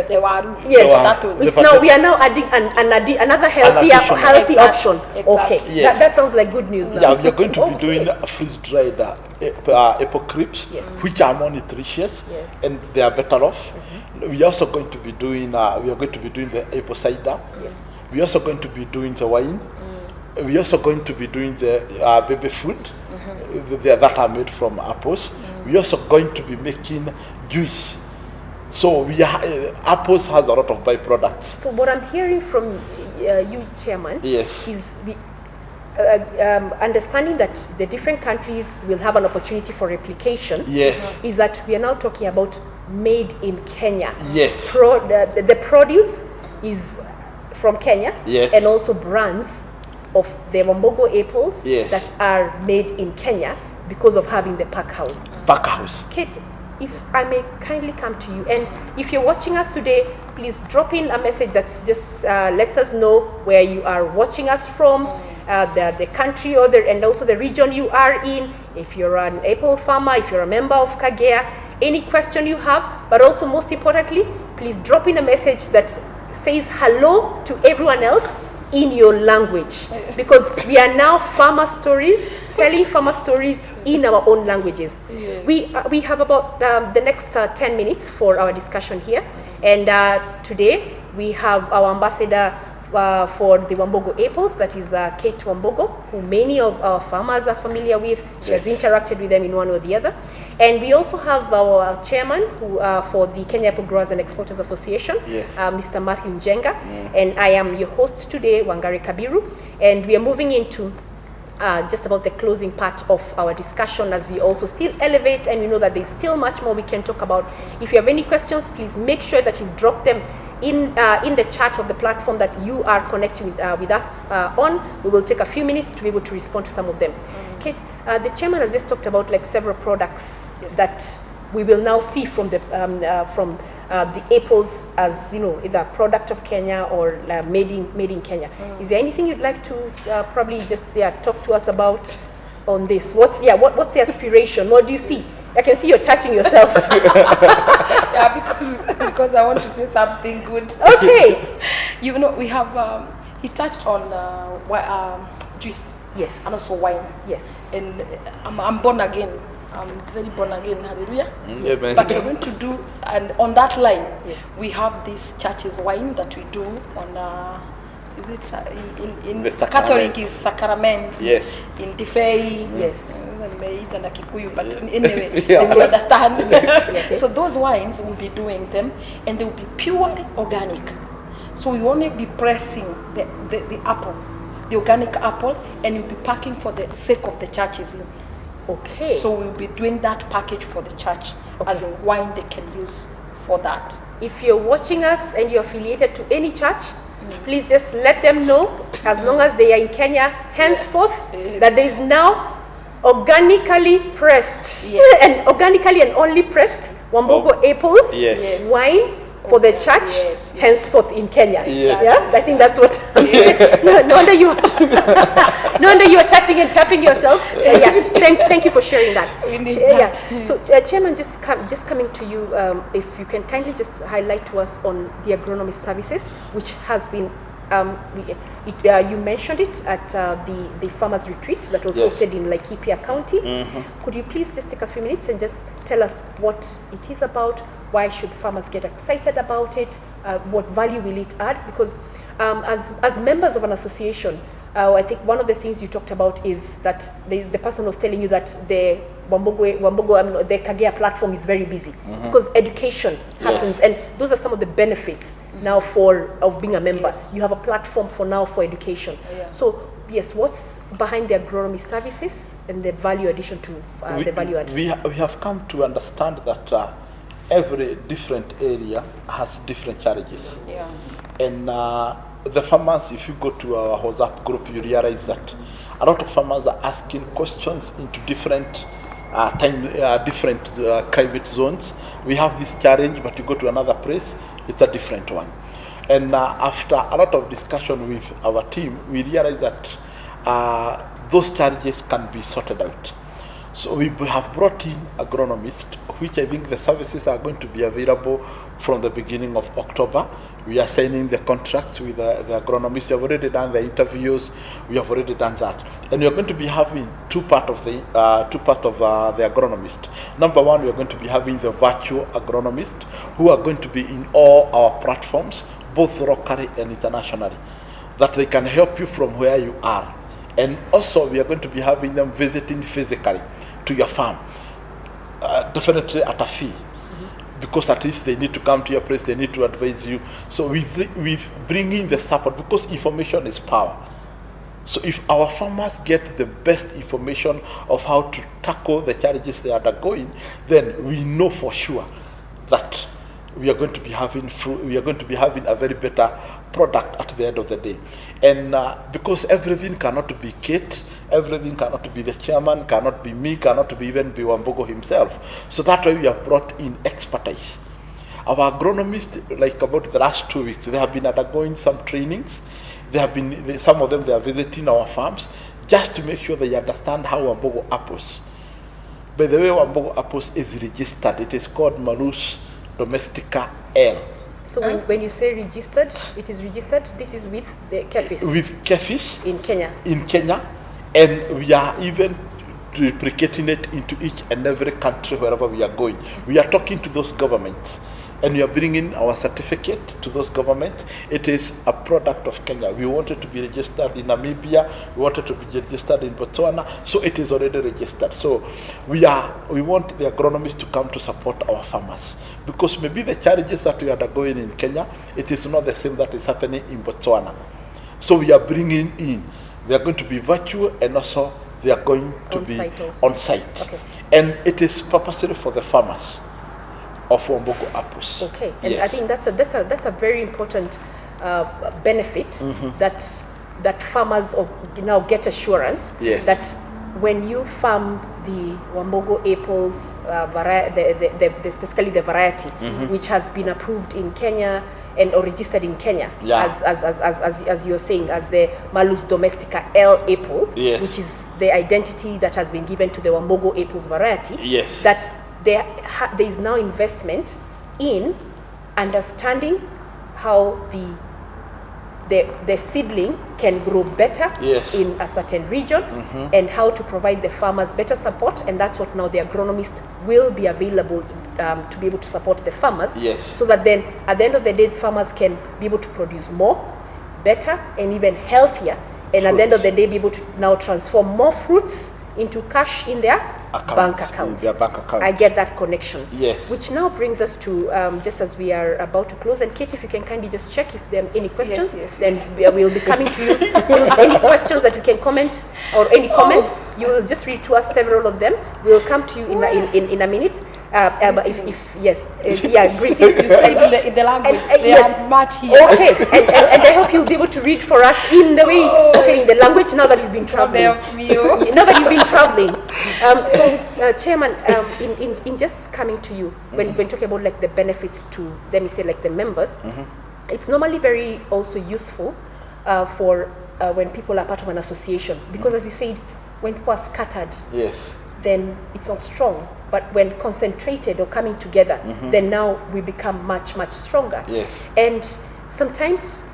the waru. Yes, potatoes. Now we are now adding another healthy option. Exactly. Okay, Yes. that sounds like good news now. Yeah, we are going to be doing freeze-dried apple crisps, which are more nutritious and they are better off. We are also going to be doing the apple cider. Yes. We are also going to be doing the wine. We are also going to be doing the baby food that are made from apples. We are also going to be making juice. So apples has a lot of byproducts. So what I'm hearing from you, Chairman, is understanding that the different countries will have an opportunity for replication. Yes. Is that we are now talking about made in Kenya. Yes. The produce is from Kenya, yes, and also brands of the Wambogo apples, yes, that are made in Kenya because of having the pack house. Pack house. Kate, if I may kindly come to you, and if you're watching us today, please drop in a message that's just lets us know where you are watching us from, the country and also the region you are in. If you're an apple farmer, if you're a member of Kagea, any question you have, but also most importantly, please drop in a message that says hello to everyone else in your language, because we are now farmer stories, telling farmer stories in our own languages. Yes. We have about the next 10 minutes for our discussion here, and today we have our ambassador for the Wambogo apples, that is Kate Wambogo, who many of our farmers are familiar with. She has interacted with them in one or the other. And we also have our chairman for the Kenya Apple Growers and Exporters Association, Mr. Matthew Njenga. And I am your host today, Wangari Kabiru. And we are moving into just about the closing part of our discussion, as we also still elevate, and we know that there's still much more we can talk about. If you have any questions, please make sure that you drop them in the chat of the platform that you are connecting with us on. We will take a few minutes to be able to respond to some of them. Kate, the chairman has just talked about like several products that we will now see from the apples as, you know, either a product of Kenya or made in Kenya. Is there anything you'd like to probably just talk to us about on this? What's the aspiration? What do you see? I can see you're touching yourself. because I want to say something good. Okay. You know, we have he touched on juice. Yes. And also wine. Yes. And I'm born again. I'm very born again. Hallelujah. Amen. But we're going to do, and on that line, we have this church's wine that we do on. Is it in Catholic is sacrament? Yes. In Defei. Yes. But anyway, they will understand. So those wines, we'll be doing them, and they will be purely organic. So we only be pressing the apple, the organic apple, and you'll be packing for the sake of the churches. Okay. So we'll be doing that package for the church, as in wine they can use for that. If you're watching us and you're affiliated to any church, please just let them know, as long as they are in Kenya, henceforth, that there is now organically pressed, and organically and only pressed Wambogo apples, wine for the church, henceforth in Kenya. Yeah, I think that's what. No wonder you. No wonder you are touching and tapping yourself. Thank you for sharing that. So, Chairman, just coming to you, if you can kindly just highlight to us on the Agronomist services, which has been. You mentioned it at the farmers retreat that was hosted in Laikipia County. Could you please just take a few minutes and just tell us what it is about? Why should farmers get excited about it? What value will it add? Because as members of an association, I think one of the things you talked about is that the person was telling you that the Wambogo, the Kagea platform is very busy because education happens, and those are some of the benefits now of being a member. You have a platform for education. So yes, what's behind the agronomy services and the value addition to the value add? We have come to understand that every different area has different challenges. And the farmers, if you go to our WhatsApp group, you realize that a lot of farmers are asking questions into different climate zones. We have this challenge, but you go to another place, it's a different one. And after a lot of discussion with our team, we realize that those challenges can be sorted out. So we have brought in Agronomist, which I think the services are going to be available from the beginning of October. We are signing the contracts with the Agronomist. We have already done the interviews. We have already done that, and we are going to be having two part of the Agronomist. Number one, we are going to be having the virtual Agronomist, who are going to be in all our platforms, both locally and internationally, that they can help you from where you are. And also, we are going to be having them visiting physically to your farm, definitely at a fee, because at least they need to come to your place, they need to advise you. So with bringing the support, because information is power. So if our farmers get the best information of how to tackle the challenges they are undergoing, then we know for sure that we are going to be having a very better product at the end of the day. And because everything cannot be Kate, everything cannot be the chairman, cannot be me, cannot be even be Wambogo himself. So that's why we have brought in expertise. Our agronomists, like about the last 2 weeks, they have been undergoing some trainings. Some of them, they are visiting our farms just to make sure they understand how Wambogo apples. By the way, Wambogo apples is registered. It is called Malus Domestica L. So when you say registered, it is registered. This is with the Kefis. With Kefis in Kenya. In Kenya, and we are even replicating it into each and every country wherever we are going. We are talking to those governments, and we are bringing our certificate to those governments. It is a product of Kenya. We want it to be registered in Namibia. We want it to be registered in Botswana. So it is already registered. So we want the agronomists to come to support our farmers, because maybe the challenges that we are undergoing in Kenya, it is not the same that is happening in Botswana. So we are bringing in, they are going to be virtual, and also they are going to be on site. Okay. And it is purposely for the farmers of Wambogo apples. Okay, and yes. I think that's a very important benefit, that farmers now get assurance, yes, that when you farm the Wambogo apples, specifically the variety, which has been approved in Kenya or registered in Kenya, as you're saying, as the Malus Domestica L apple, yes, which is the identity that has been given to the Wambogo apples variety, yes, that there is now investment in understanding how the seedling can grow better, yes, in a certain region, and how to provide the farmers better support. And that's what now the agronomist will be available to be able to support the farmers, yes, so that then at the end of the day, the farmers can be able to produce more, better, and even healthier, and at the end of the day be able to now transform more fruits into cash in their bank accounts. I get that connection. Yes. Which now brings us to, just as we are about to close, and Kate, if you can kindly just check if there are any questions, then we'll be coming to you. Any questions that we can comment, or any comments, you will just read to us several of them. We'll come to you in a minute. But if yes, greetings. You said in the language. They are much here. Okay, and I hope you'll be able to read for us in the way it's okay in the language. Now that you've been traveling, now that you've been traveling. So, Chairman, in just coming to you, when talking about like the benefits to, let me say, like the members, it's normally very also useful for when people are part of an association, because as you said, when people are scattered, yes, then it's not strong. But when concentrated or coming together, then now we become much, much stronger. Yes. And sometimes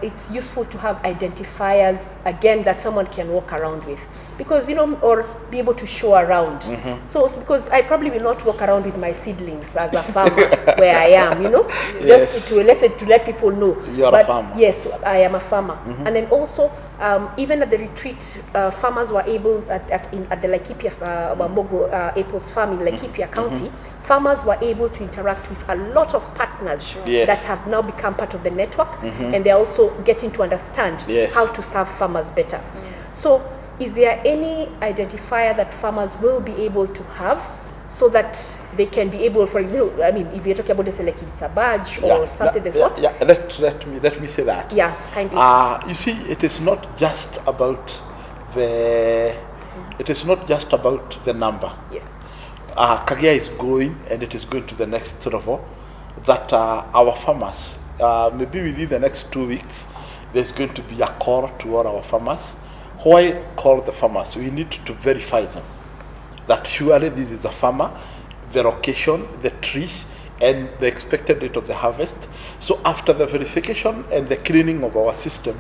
it's useful to have identifiers, again, that someone can walk around with. Because, or be able to show around. So, because I probably will not walk around with my seedlings as a farmer where I am, just to let people know. You're a farmer. Yes, I am a farmer. And then also, even at the retreat, farmers were able, at the Laikipia Wambogo apples farm in Laikipia County, farmers were able to interact with a lot of partners that have now become part of the network, and they're also getting to understand how to serve farmers better. So, is there any identifier that farmers will be able to have so that they can be able, for example, I mean, if you're talking about, like, if it's a badge or something of the sort. Yeah, let me say that. Yeah, kindly. You see, it is not just about the number. Yes. Kagea is growing, and it is going to the next level. That our farmers, maybe within the next 2 weeks, there's going to be a call to all our farmers. Why call the farmers? We need to verify them. That surely this is a farmer, the location, the trees, and the expected date of the harvest. So after the verification and the cleaning of our system,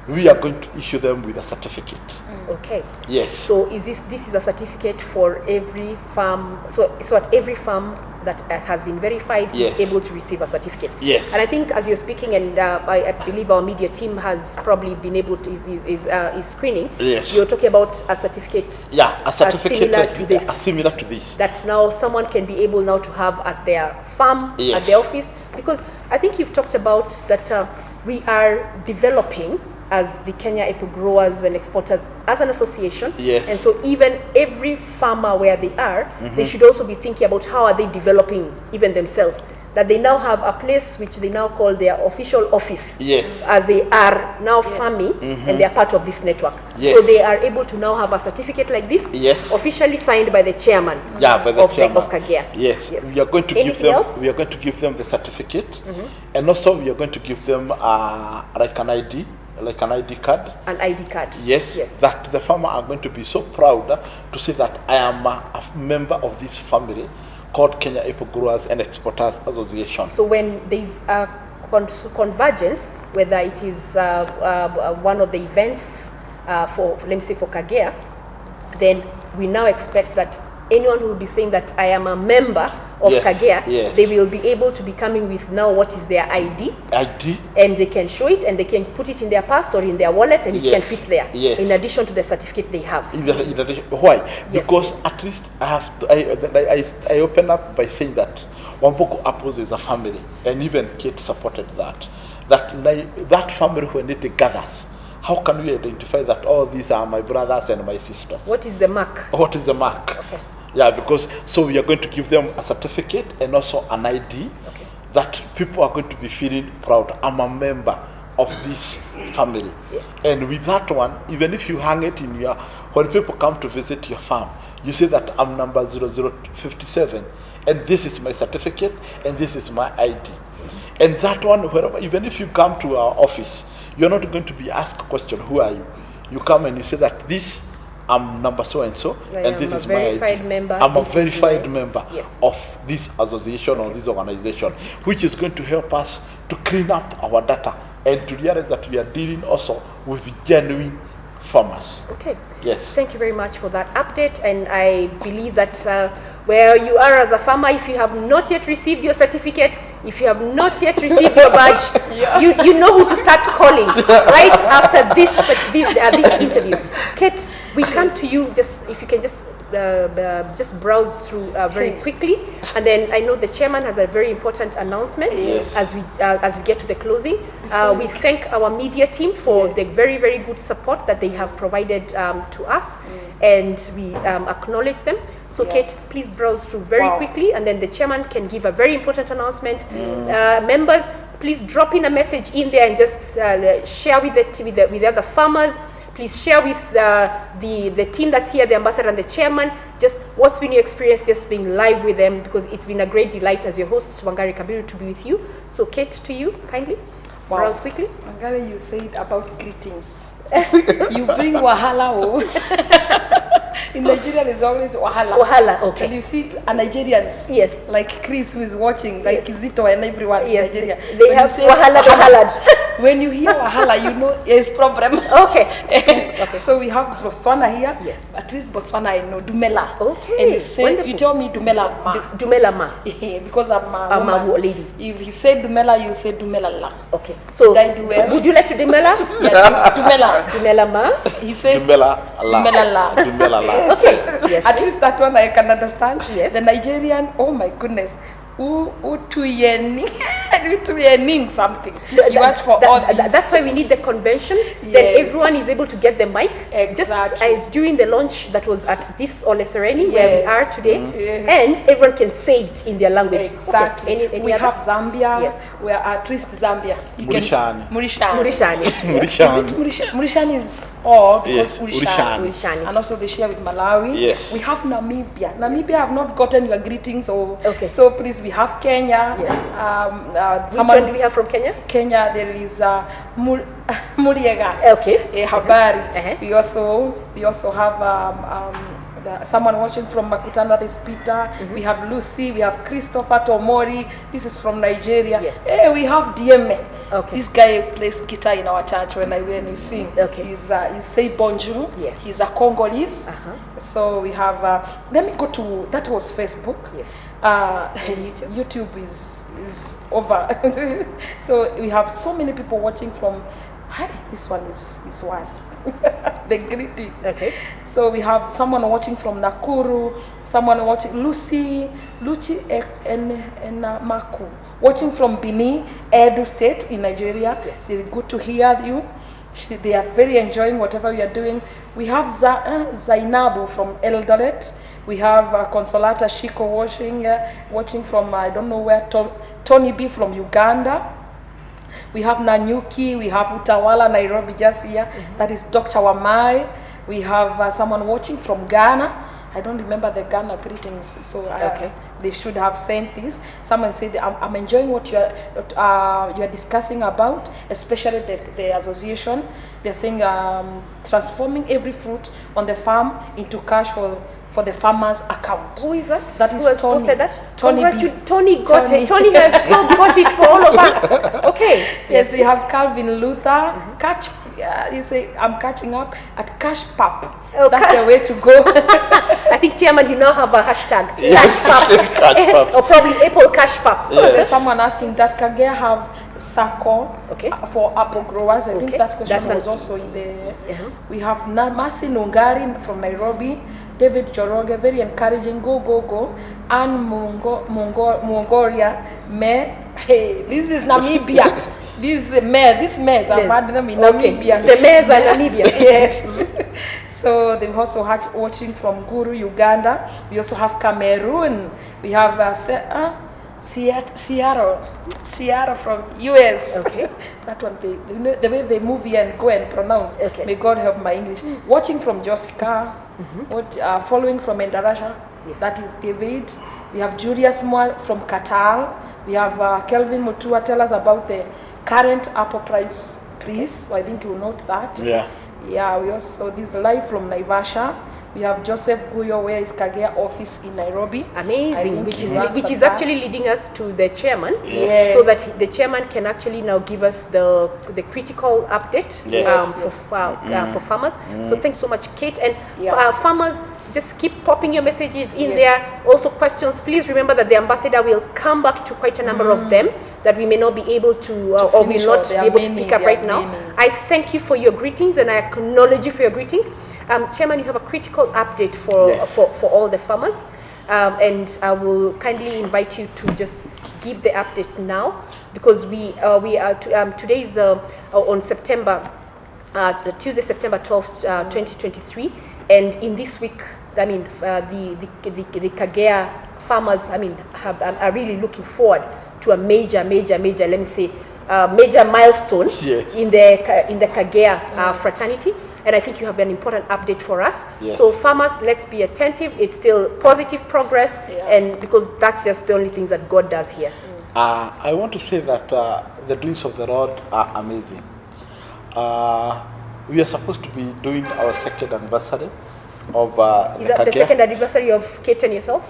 we are going to issue them with a certificate. Okay. Yes. So is this is a certificate for every farm? So at every farm that has been verified is able to receive a certificate. Yes. And I think as you're speaking, and I believe our media team has probably been able to is screening. Yes. You're talking about a certificate. Yeah, a certificate similar to this. That now someone can be able now to have at their farm, at their office, because I think you've talked about that we are developing as the Kenya Apple Growers and Exporters as an association. Yes. And so even every farmer where they are, they should also be thinking about how are they developing even themselves. That they now have a place which they now call their official office. Yes. As they are now farming and they are part of this network. Yes. So they are able to now have a certificate like this, officially signed by the chairman of Kagea. Yes. We are going to We are going to give them the certificate, and also we are going to give them like an ID. Like an ID card. An ID card. Yes. That the farmer are going to be so proud to say that I am a member of this family called Kenya Apple Growers and Exporters Association. So when there is a convergence, whether it is one of the events for, let me say, for Kagea, then we now expect that anyone who will be saying that I am a member of Kagea, they will be able to be coming with now what is their ID, and they can show it and they can put it in their purse or in their wallet, and it can fit there, in addition to the certificate they have. Why? Because at least I have to, I open up by saying that Wamboko Apples is a family, and even Kate supported that. That family, when it gathers, how can we identify that all these are my brothers and my sisters? What is the mark? What is the mark? Okay. Yeah, because so we are going to give them a certificate and also an ID that people are going to be feeling proud. I'm a member of this family. Yes. And with that one, even if you hang it in your, when people come to visit your farm, you say that I'm number 0057, and this is my certificate, and this is my ID. And that one, wherever, even if you come to our office, you're not going to be asked a question, who are you? You come and you say that this, I'm number so and so, and this is my ID. I'm a verified member of this association or this organization, which is going to help us to clean up our data and to realize that we are dealing also with genuine farmers. Okay. Yes. Thank you very much for that update, and I believe that where you are as a farmer, if you have not yet received your certificate, if you have not yet received your badge, you know who to start calling right after this interview. Kate, we come to you, just if you can just browse through very quickly, and then I know the chairman has a very important announcement as we get to the closing. We thank our media team for the very, very good support that they have provided to us, and we acknowledge them. So Kate, please browse through very quickly, and then the chairman can give a very important announcement. Members, please drop in a message in there and just share with the other farmers. Please share with the team that's here, the ambassador and the chairman, just what's been your experience just being live with them, because it's been a great delight as your host, Wangari Kabiru, to be with you. So Kate, to you, kindly, browse quickly. Wangari, you said about greetings. You bring wahala. In Nigeria, there's always wahala. Wahala, okay. And you see Nigerians, like Chris who is watching, like Zito and everyone in Nigeria. They have wahala. When you hear wahala, you know there's problem. Okay. So we have Botswana here. Yes. At least Botswana, I know Dumela. Okay. And you say, you tell me Dumela ma. Dumela ma. Because I'm a lady. If he said Dumela, you say Dumela la. Okay. So would you like to Dumela? Yeah, Dumela. Dumela ma. He says Dumela la. Dumela la. Dumela la. Okay. Yes. At least that one I can understand. Yes. The Nigerian, oh my goodness. Utuyeni. need to be earning something. You ask for all these. That's why we need the convention. Yes. Then everyone is able to get the mic. Exactly. Just as during the launch that was at this Ole Sereni, where we Yes. are today, Yes. and everyone can say it in their language. Exactly. Okay. Any we other? have Zambia. Yes. We are at least Zambia. You Murishani. Murishani. Murishani. Murishani. Murishani is all because Yes, Murishani. Murishani. And also they share with Malawi. Yes. We have Namibia. Namibia have not gotten your greetings, Okay. so please, we have Kenya. Yes. Which Someone one do we have from Kenya? Kenya, there is Muriega. Okay. Habari. Uh-huh. We also have someone watching from Makutana, this Peter. We have Lucy. We have Christopher Tomori. This is from Nigeria. Yes. Hey, we have Dieme. Okay. This guy plays guitar in our church when we sing. Okay. He's say bonjour. Yes. He's a Congolese. Uh-huh. So we have. Let me go to that was Facebook. Yes. YouTube. YouTube is over. So we have so many people watching from. Hi, this one is worse. The greetings. Okay. So we have someone watching from Nakuru, someone watching Lucy and Maku, watching from Bini, Edo State in Nigeria. Yes. It's good to hear you. They are very enjoying whatever we are doing. We have Zainabu from Eldoret. We have Consolata Shiko watching from I don't know where, Tony B from Uganda. We have Nanyuki, we have Utawala, Nairobi, just here. That is Dr. Wamai. We have someone watching from Ghana. I don't remember the Ghana greetings, so Okay. They should have sent this. Someone said, I'm enjoying what you are discussing about, especially the association. They're saying transforming every fruit on the farm into cash for the farmer's account. Who is that? That is Who has Tony. posted that? Tony B. Tony got Tony. it. Tony has so got it for all of us. Okay. Yes, you have Calvin Luther. Catch. You say I'm catching up at Cash Pap. Oh, That's the way to go. I think, Chairman, you now have a hashtag. Yes. Cash Pap. Cash Pap. Or probably Apple Cash Pap. Yes. There's someone asking, does Kagea have SACCO Okay. for apple growers? I think Okay. that question That's was also in the. Uh-huh. We have Masi Nungari from Nairobi. David Joroge, very encouraging. Go. And Mongoria. Hey, this is Namibia. These mayors, I've had them in Namibia. The mayors are Namibia. Yes. So they also watching from Guru, Uganda. We also have Cameroon. We have Sierra from US. Okay. That one, the way they move here and go and pronounce. Okay. May God help my English. Watching from Josika. Following from Endarasha. Yes. That is David. We have Julius Moore from Qatar. We have Kelvin Mutua tell us about the current apple price, please. So I think you will note that. Yeah. Yeah, we also, this is live from Naivasha. We have Joseph Guyo, where is Kagea office in Nairobi. Amazing, which is that. actually leading us to the chairman, Yes. so that the chairman can actually now give us the critical update Yes. for farmers. So thanks so much, Kate, and Yeah. farmers. Just keep popping your messages in Yes. there. Also questions. Please remember that the ambassador will come back to quite a number of them that we may not be able to or will finish not all. be There are able to many, pick up there right are now. many. I thank you for your greetings and I acknowledge you for your greetings. Chairman, you have a critical update for Yes. for all the farmers, and I will kindly invite you to just give the update now, because we are today is on September Tuesday, September 12th, 2023, and in this week, I mean, the Kagea farmers, I mean, are really looking forward to a major, let me say, major milestone Yes. in the Kagea fraternity. And I think you have an important update for us. Yes. So farmers, let's be attentive. It's still positive progress, and because that's just the only things that God does here. I want to say that the doings of the Lord are amazing. We are supposed to be doing our second anniversary of Is that the second anniversary of Kate and yourself?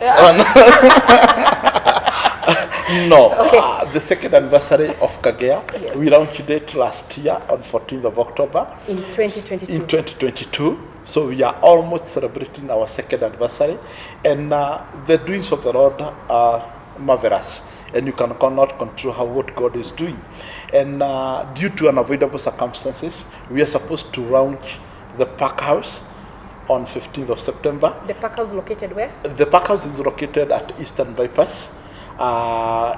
No, Okay. The second anniversary of Kagea. Yes. We launched it last year on 14th of October. In 2022. In 2022. So we are almost celebrating our second anniversary. And the doings of the Lord are marvelous. And you cannot control what God is doing. And due to unavoidable circumstances, we are supposed to launch the pack house on 15th of September. The pack house located where? The pack house is located at Eastern Bypass.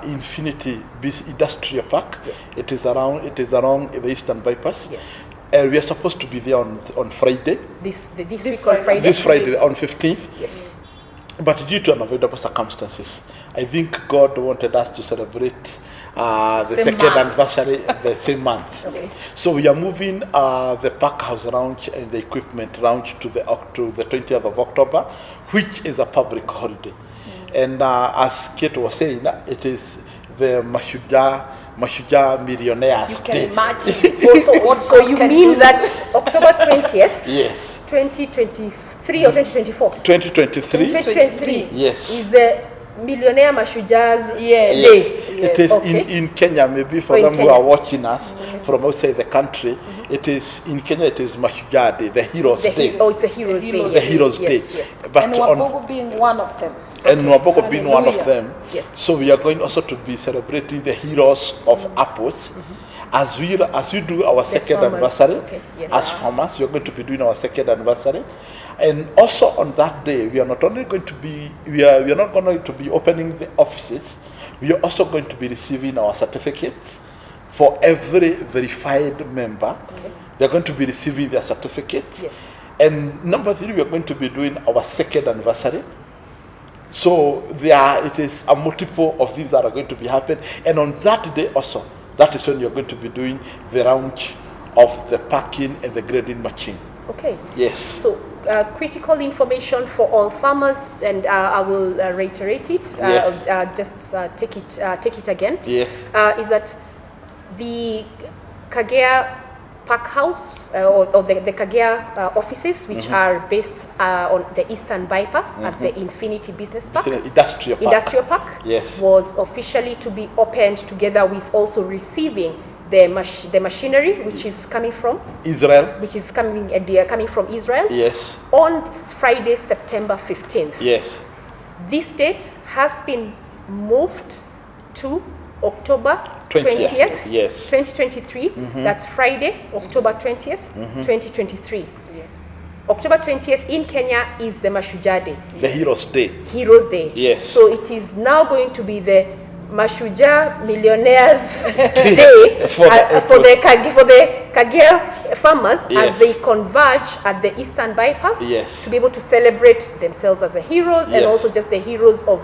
Infinity Industrial Park. Yes. It is around the Eastern Bypass. Yes. We are supposed to be there on Friday. This week on Friday. This Friday on 15th. Yes. But due to unavoidable circumstances, I think God wanted us to celebrate the second anniversary the same month. Okay. So we are moving the park house lounge and the equipment lounge to the 20th of October, which is a public holiday. And as Kate was saying, it is the Mashujaa Millionaires You can Day. imagine. So you mean that October 20th, Yes. 2023 or 2024? 2023. 2023 Yes. is the Millionaire Mashuja's Yes. Day. It is Okay. in Kenya, maybe for Oh, in them who Kenya. are watching us from outside the country, it is in Kenya, it is Mashujaa Day, the Heroes Day. Oh, it's a Heroes Day. Heroes The Day. Heroes Yes, Day. yes. But And on Wabogo being one of them. and Nwabogo being one of Hallelujah. them. Yes. So we are going also to be celebrating the heroes of apples. As we do our second farmers. anniversary, Okay, yes. as farmers, we are going to be doing our second anniversary. And also on that day, we are not only going to be we are not going to be opening the offices, we are also going to be receiving our certificates for every verified member. Okay. They are going to be receiving their certificates. Yes. And number 3, we are going to be doing our second anniversary. So it is a multiple of these that are going to be happening. And on that day also, that is when you're going to be doing the launch of the packing and the grading machine. Okay. Yes. So critical information for all farmers, and I will reiterate it. Yes. Just take it again. Yes. Is that the Kagea Park House or the Kagea offices, which are based on the Eastern Bypass at the Infinity Business Park. It's an industrial park. Industrial Park. Yes. Was officially to be opened together with also receiving the machinery, which is coming from Israel. coming from Israel. Yes. On Friday, September 15th. Yes. This date has been moved to October 20th. 20th, Yes. 2023. That's Friday, October 20th, 2023. Yes. October 20th in Kenya is the Mashujaa Day, The Heroes Day. Heroes Day. Yes. So it is now going to be the Mashujaa Millionaires Day For the for the Kagea farmers Yes. as they converge at the Eastern Bypass Yes. to be able to celebrate themselves as the heroes and Yes. also just the heroes of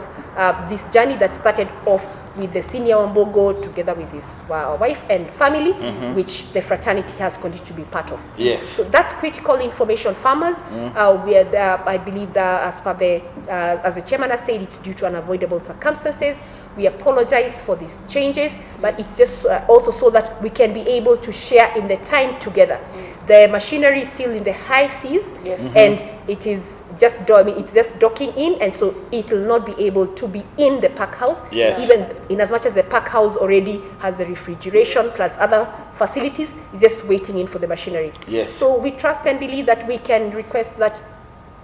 this journey that started off with the senior Wambogo together with his wife and family, which the fraternity has continued to be part of. Yes. So that's critical information, farmers. I believe that as the chairman has said, it's due to unavoidable circumstances. We apologize for these changes, but it's just also so that we can be able to share in the time together. The machinery is still in the high seas, Yes. and it is just docking in, and so it will not be able to be in the pack house. Yes. Even in as much as the pack house already has the refrigeration plus other facilities, it's just waiting in for the machinery. Yes. So we trust and believe that we can request that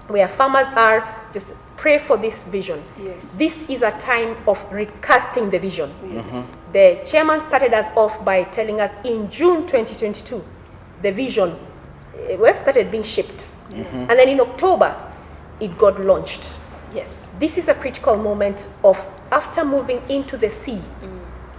where farmers are, just pray for this vision. Yes. This is a time of recasting the vision. Yes. The chairman started us off by telling us in June 2022, the vision started being shipped. And then in October, it got launched. Yes. This is a critical moment of, after moving into the sea,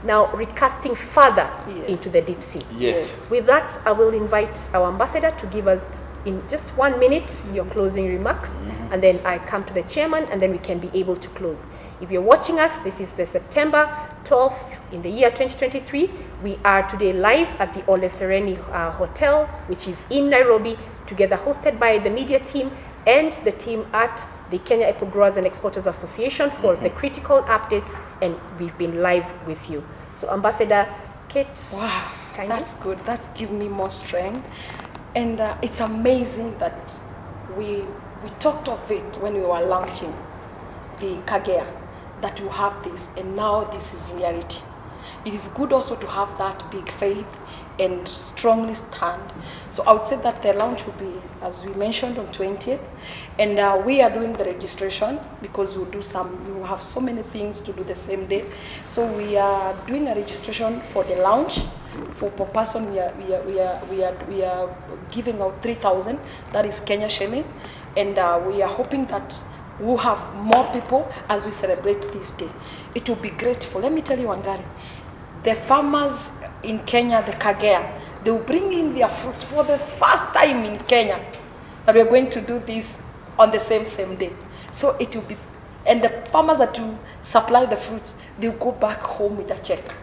now recasting further Yes. into the deep sea. Yes. With that, I will invite our ambassador to give us, in just 1 minute, your closing remarks, and then I come to the chairman, and then we can be able to close. If you're watching us, this is the September 12th in the year 2023. We are today live at the Ole Sereni Hotel, which is in Nairobi, together hosted by the media team and the team at the Kenya Apple Growers and Exporters Association for the critical updates, and we've been live with you. So Ambassador Kate. Wow, kindly. that's good. That's given me more strength. And it's amazing that we talked of it when we were launching the Kagea, that you have this, and now this is reality. It is good also to have that big faith and strongly stand. So I would say that the launch will be, as we mentioned, on 20th, and we are doing the registration because we have so many things to do the same day. So we are doing a registration for the launch. For per person, we are giving out 3,000. That is Kenya shilling, and we are hoping that we'll have more people as we celebrate this day. It will be grateful. Let me tell you, Wangari, the farmers in Kenya, the Kagea, they will bring in their fruits for the first time in Kenya, that we're going to do this on the same day. So it will be, and the farmers that will supply the fruits, they'll go back home with a check.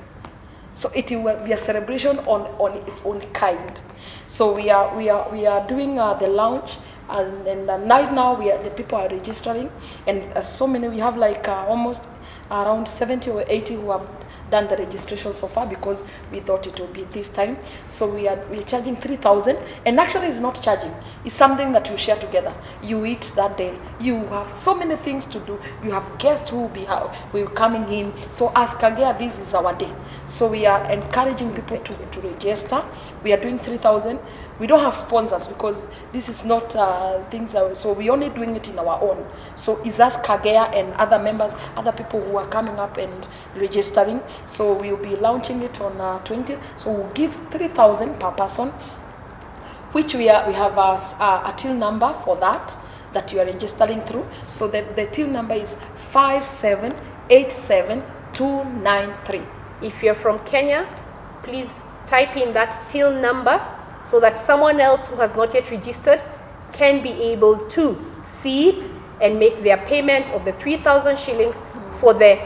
So it will be a celebration on its own kind. So we are doing the launch, and right now the people are registering, and so many, we have like almost around 70 or 80 who have done the registration so far, because we thought it would be this time. So we're charging 3,000, and actually it's not charging, it's something that you share together. You eat that day, you have so many things to do, you have guests who will be coming in. So as Kagea, this is our day. So we are encouraging people to register. We are doing 3,000. We don't have sponsors because this is not things that, so we're only doing it in our own. So it's us, Kagea, and other members, other people who are coming up and registering. So we'll be launching it on 20th. So we'll give 3,000 per person, which we have a till number for that you are registering through. So that the till number is 5787293. If you're from Kenya, please type in that till number so that someone else who has not yet registered can be able to see it and make their payment of the 3,000 shillings for the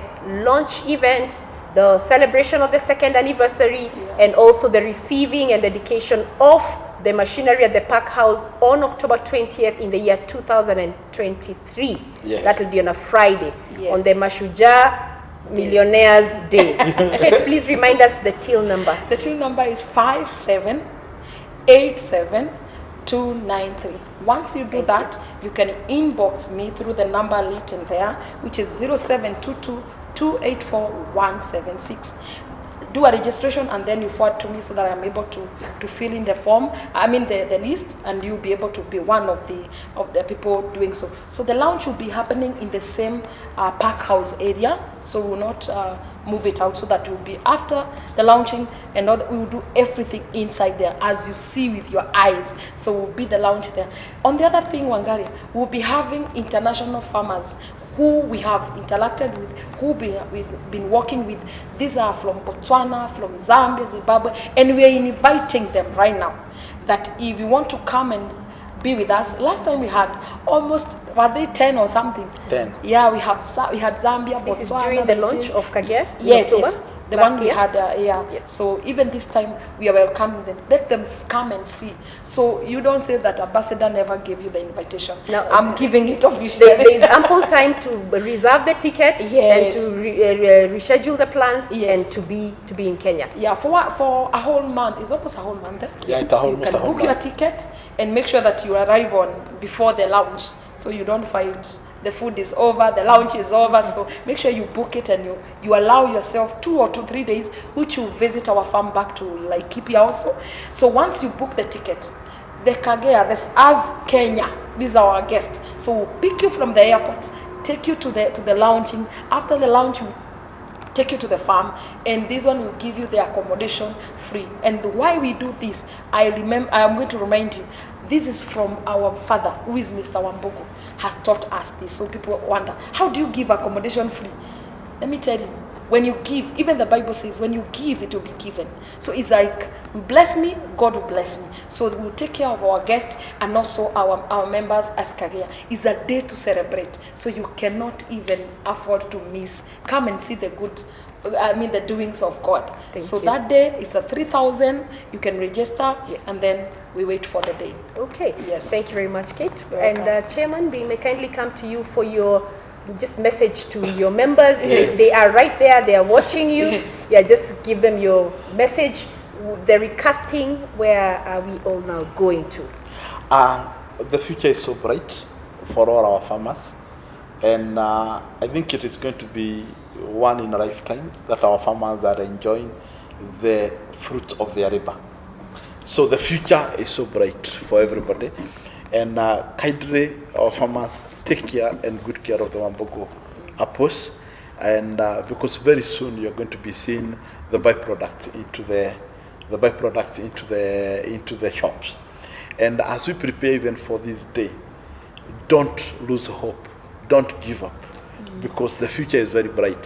launch event, the celebration of the second anniversary, and also the receiving and dedication of the machinery at the Park House on October 20th in the year 2023. Yes. That will be on a Friday, Yes. on the Mashujaa Millionaires Day. Kate, please remind us the till number. The till number is 5787293. Once you do that, you can inbox me through the number written there, which is 0722284176. Do a registration and then you forward to me so that I'm able to fill in the form, the list, and you'll be able to be one of the people doing so. So the launch will be happening in the same Park House area, so we will not move it out, so that will be after the launching, and we will do everything inside there as you see with your eyes. So we'll be the launch there. On the other thing, Wangari, we'll be having international farmers who we have interacted with, who we've been working with. These are from Botswana, from Zambia, Zimbabwe, and we are inviting them right now that if you want to come and be with us. Last time we had almost, were they 10 or something? 10. Yeah, we had Zambia, Botswana. This is during the launch of Kagea? Yes, yes. The one we year? had, Yes. So even this time, we are welcoming them. Let them come and see. So you don't say that Ambassador never gave you the invitation. No, I'm giving it officially. There is ample time to reserve the ticket, Yes. and to reschedule the plans, Yes. and to be in Kenya. Yeah, for a whole month. It's almost a whole month. Eh? Yeah, it's a whole You month. can book your ticket and make sure that you arrive before the launch, so you don't find the food is over, the lunch is over. So make sure you book it, and you allow yourself 2 or 3 days, which you visit our farm back to Laikipia also. So once you book the ticket, the Kagea, as Kenya, these are our guests. So we'll pick you from the airport, take you to the launching. After the launch, we'll take you to the farm, and this one will give you the accommodation free. And why we do this, I'm going to remind you, this is from our father, who is Mr. Wambogo, has taught us this. So people wonder, how do you give accommodation free? Let me tell you, when you give, even the Bible says, when you give, it will be given. So it's like, you bless me, God will bless me. So we'll take care of our guests and also our members as Kagea. It's a day to celebrate. So you cannot even afford to miss. Come and see the the doings of God. Thank you. That day, it's a 3,000. You can register, yes. And then we wait for the day. Okay. Yes. Thank you very much, Kate. Welcome. And Chairman, we may kindly come to you for your just message to your members. Yes. They are right there. They are watching you. Yes. Yeah, just give them your message. The recasting, where are we all now going to? The future is so bright for all our farmers, and I think it is going to be one in a lifetime that our farmers are enjoying the fruit of their labor. So the future is so bright for everybody, and kindly our farmers take care and good care of the Wambogo apples, and because very soon you're going to be seeing the byproducts into the shops. And as we prepare even for this day, don't lose hope, don't give up, because the future is very bright.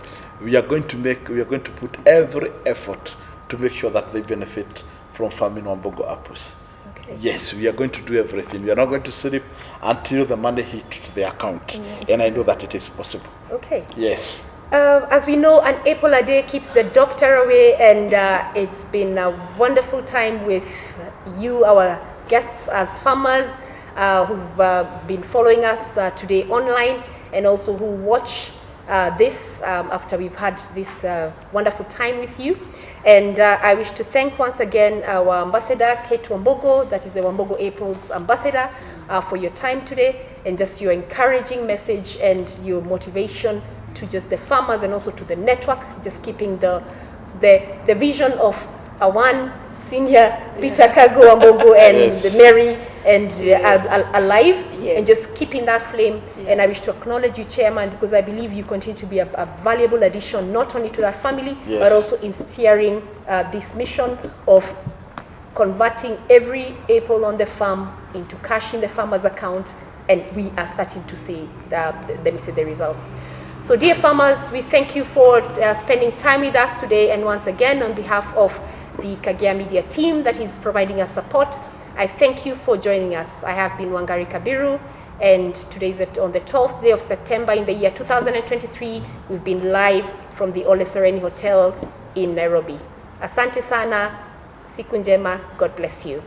We are going to put every effort to make sure that they benefit from farming Wambogo apples. Okay. Yes, we are going to do everything. We are not going to sleep until the money hits the account, and I know that it is possible. Okay. Yes. As we know, an apple a day keeps the doctor away, and it's been a wonderful time with you, our guests as farmers who've been following us today online, and also who watch this after we've had this wonderful time with you. And I wish to thank once again our ambassador, Kate Wambogo, that is the Wambogo Apples ambassador, for your time today, and just your encouraging message and your motivation to just the farmers and also to the network, just keeping the vision of one senior Peter Kago Wambogo and the Mary and alive, and just keeping that flame. And I wish to acknowledge you, Chairman, because I believe you continue to be a valuable addition not only to that family, but also in steering this mission of converting every apple on the farm into cash in the farmer's account, and we are starting to see the results. So dear farmers, we thank you for spending time with us today, and once again on behalf of the Kagea Media team that is providing us support, I thank you for joining us. I have been Wangari Kabiru, and today is on the 12th day of September in the year 2023. We've been live from the Ole Sereni Hotel in Nairobi. Asante sana, siku njema, God bless you.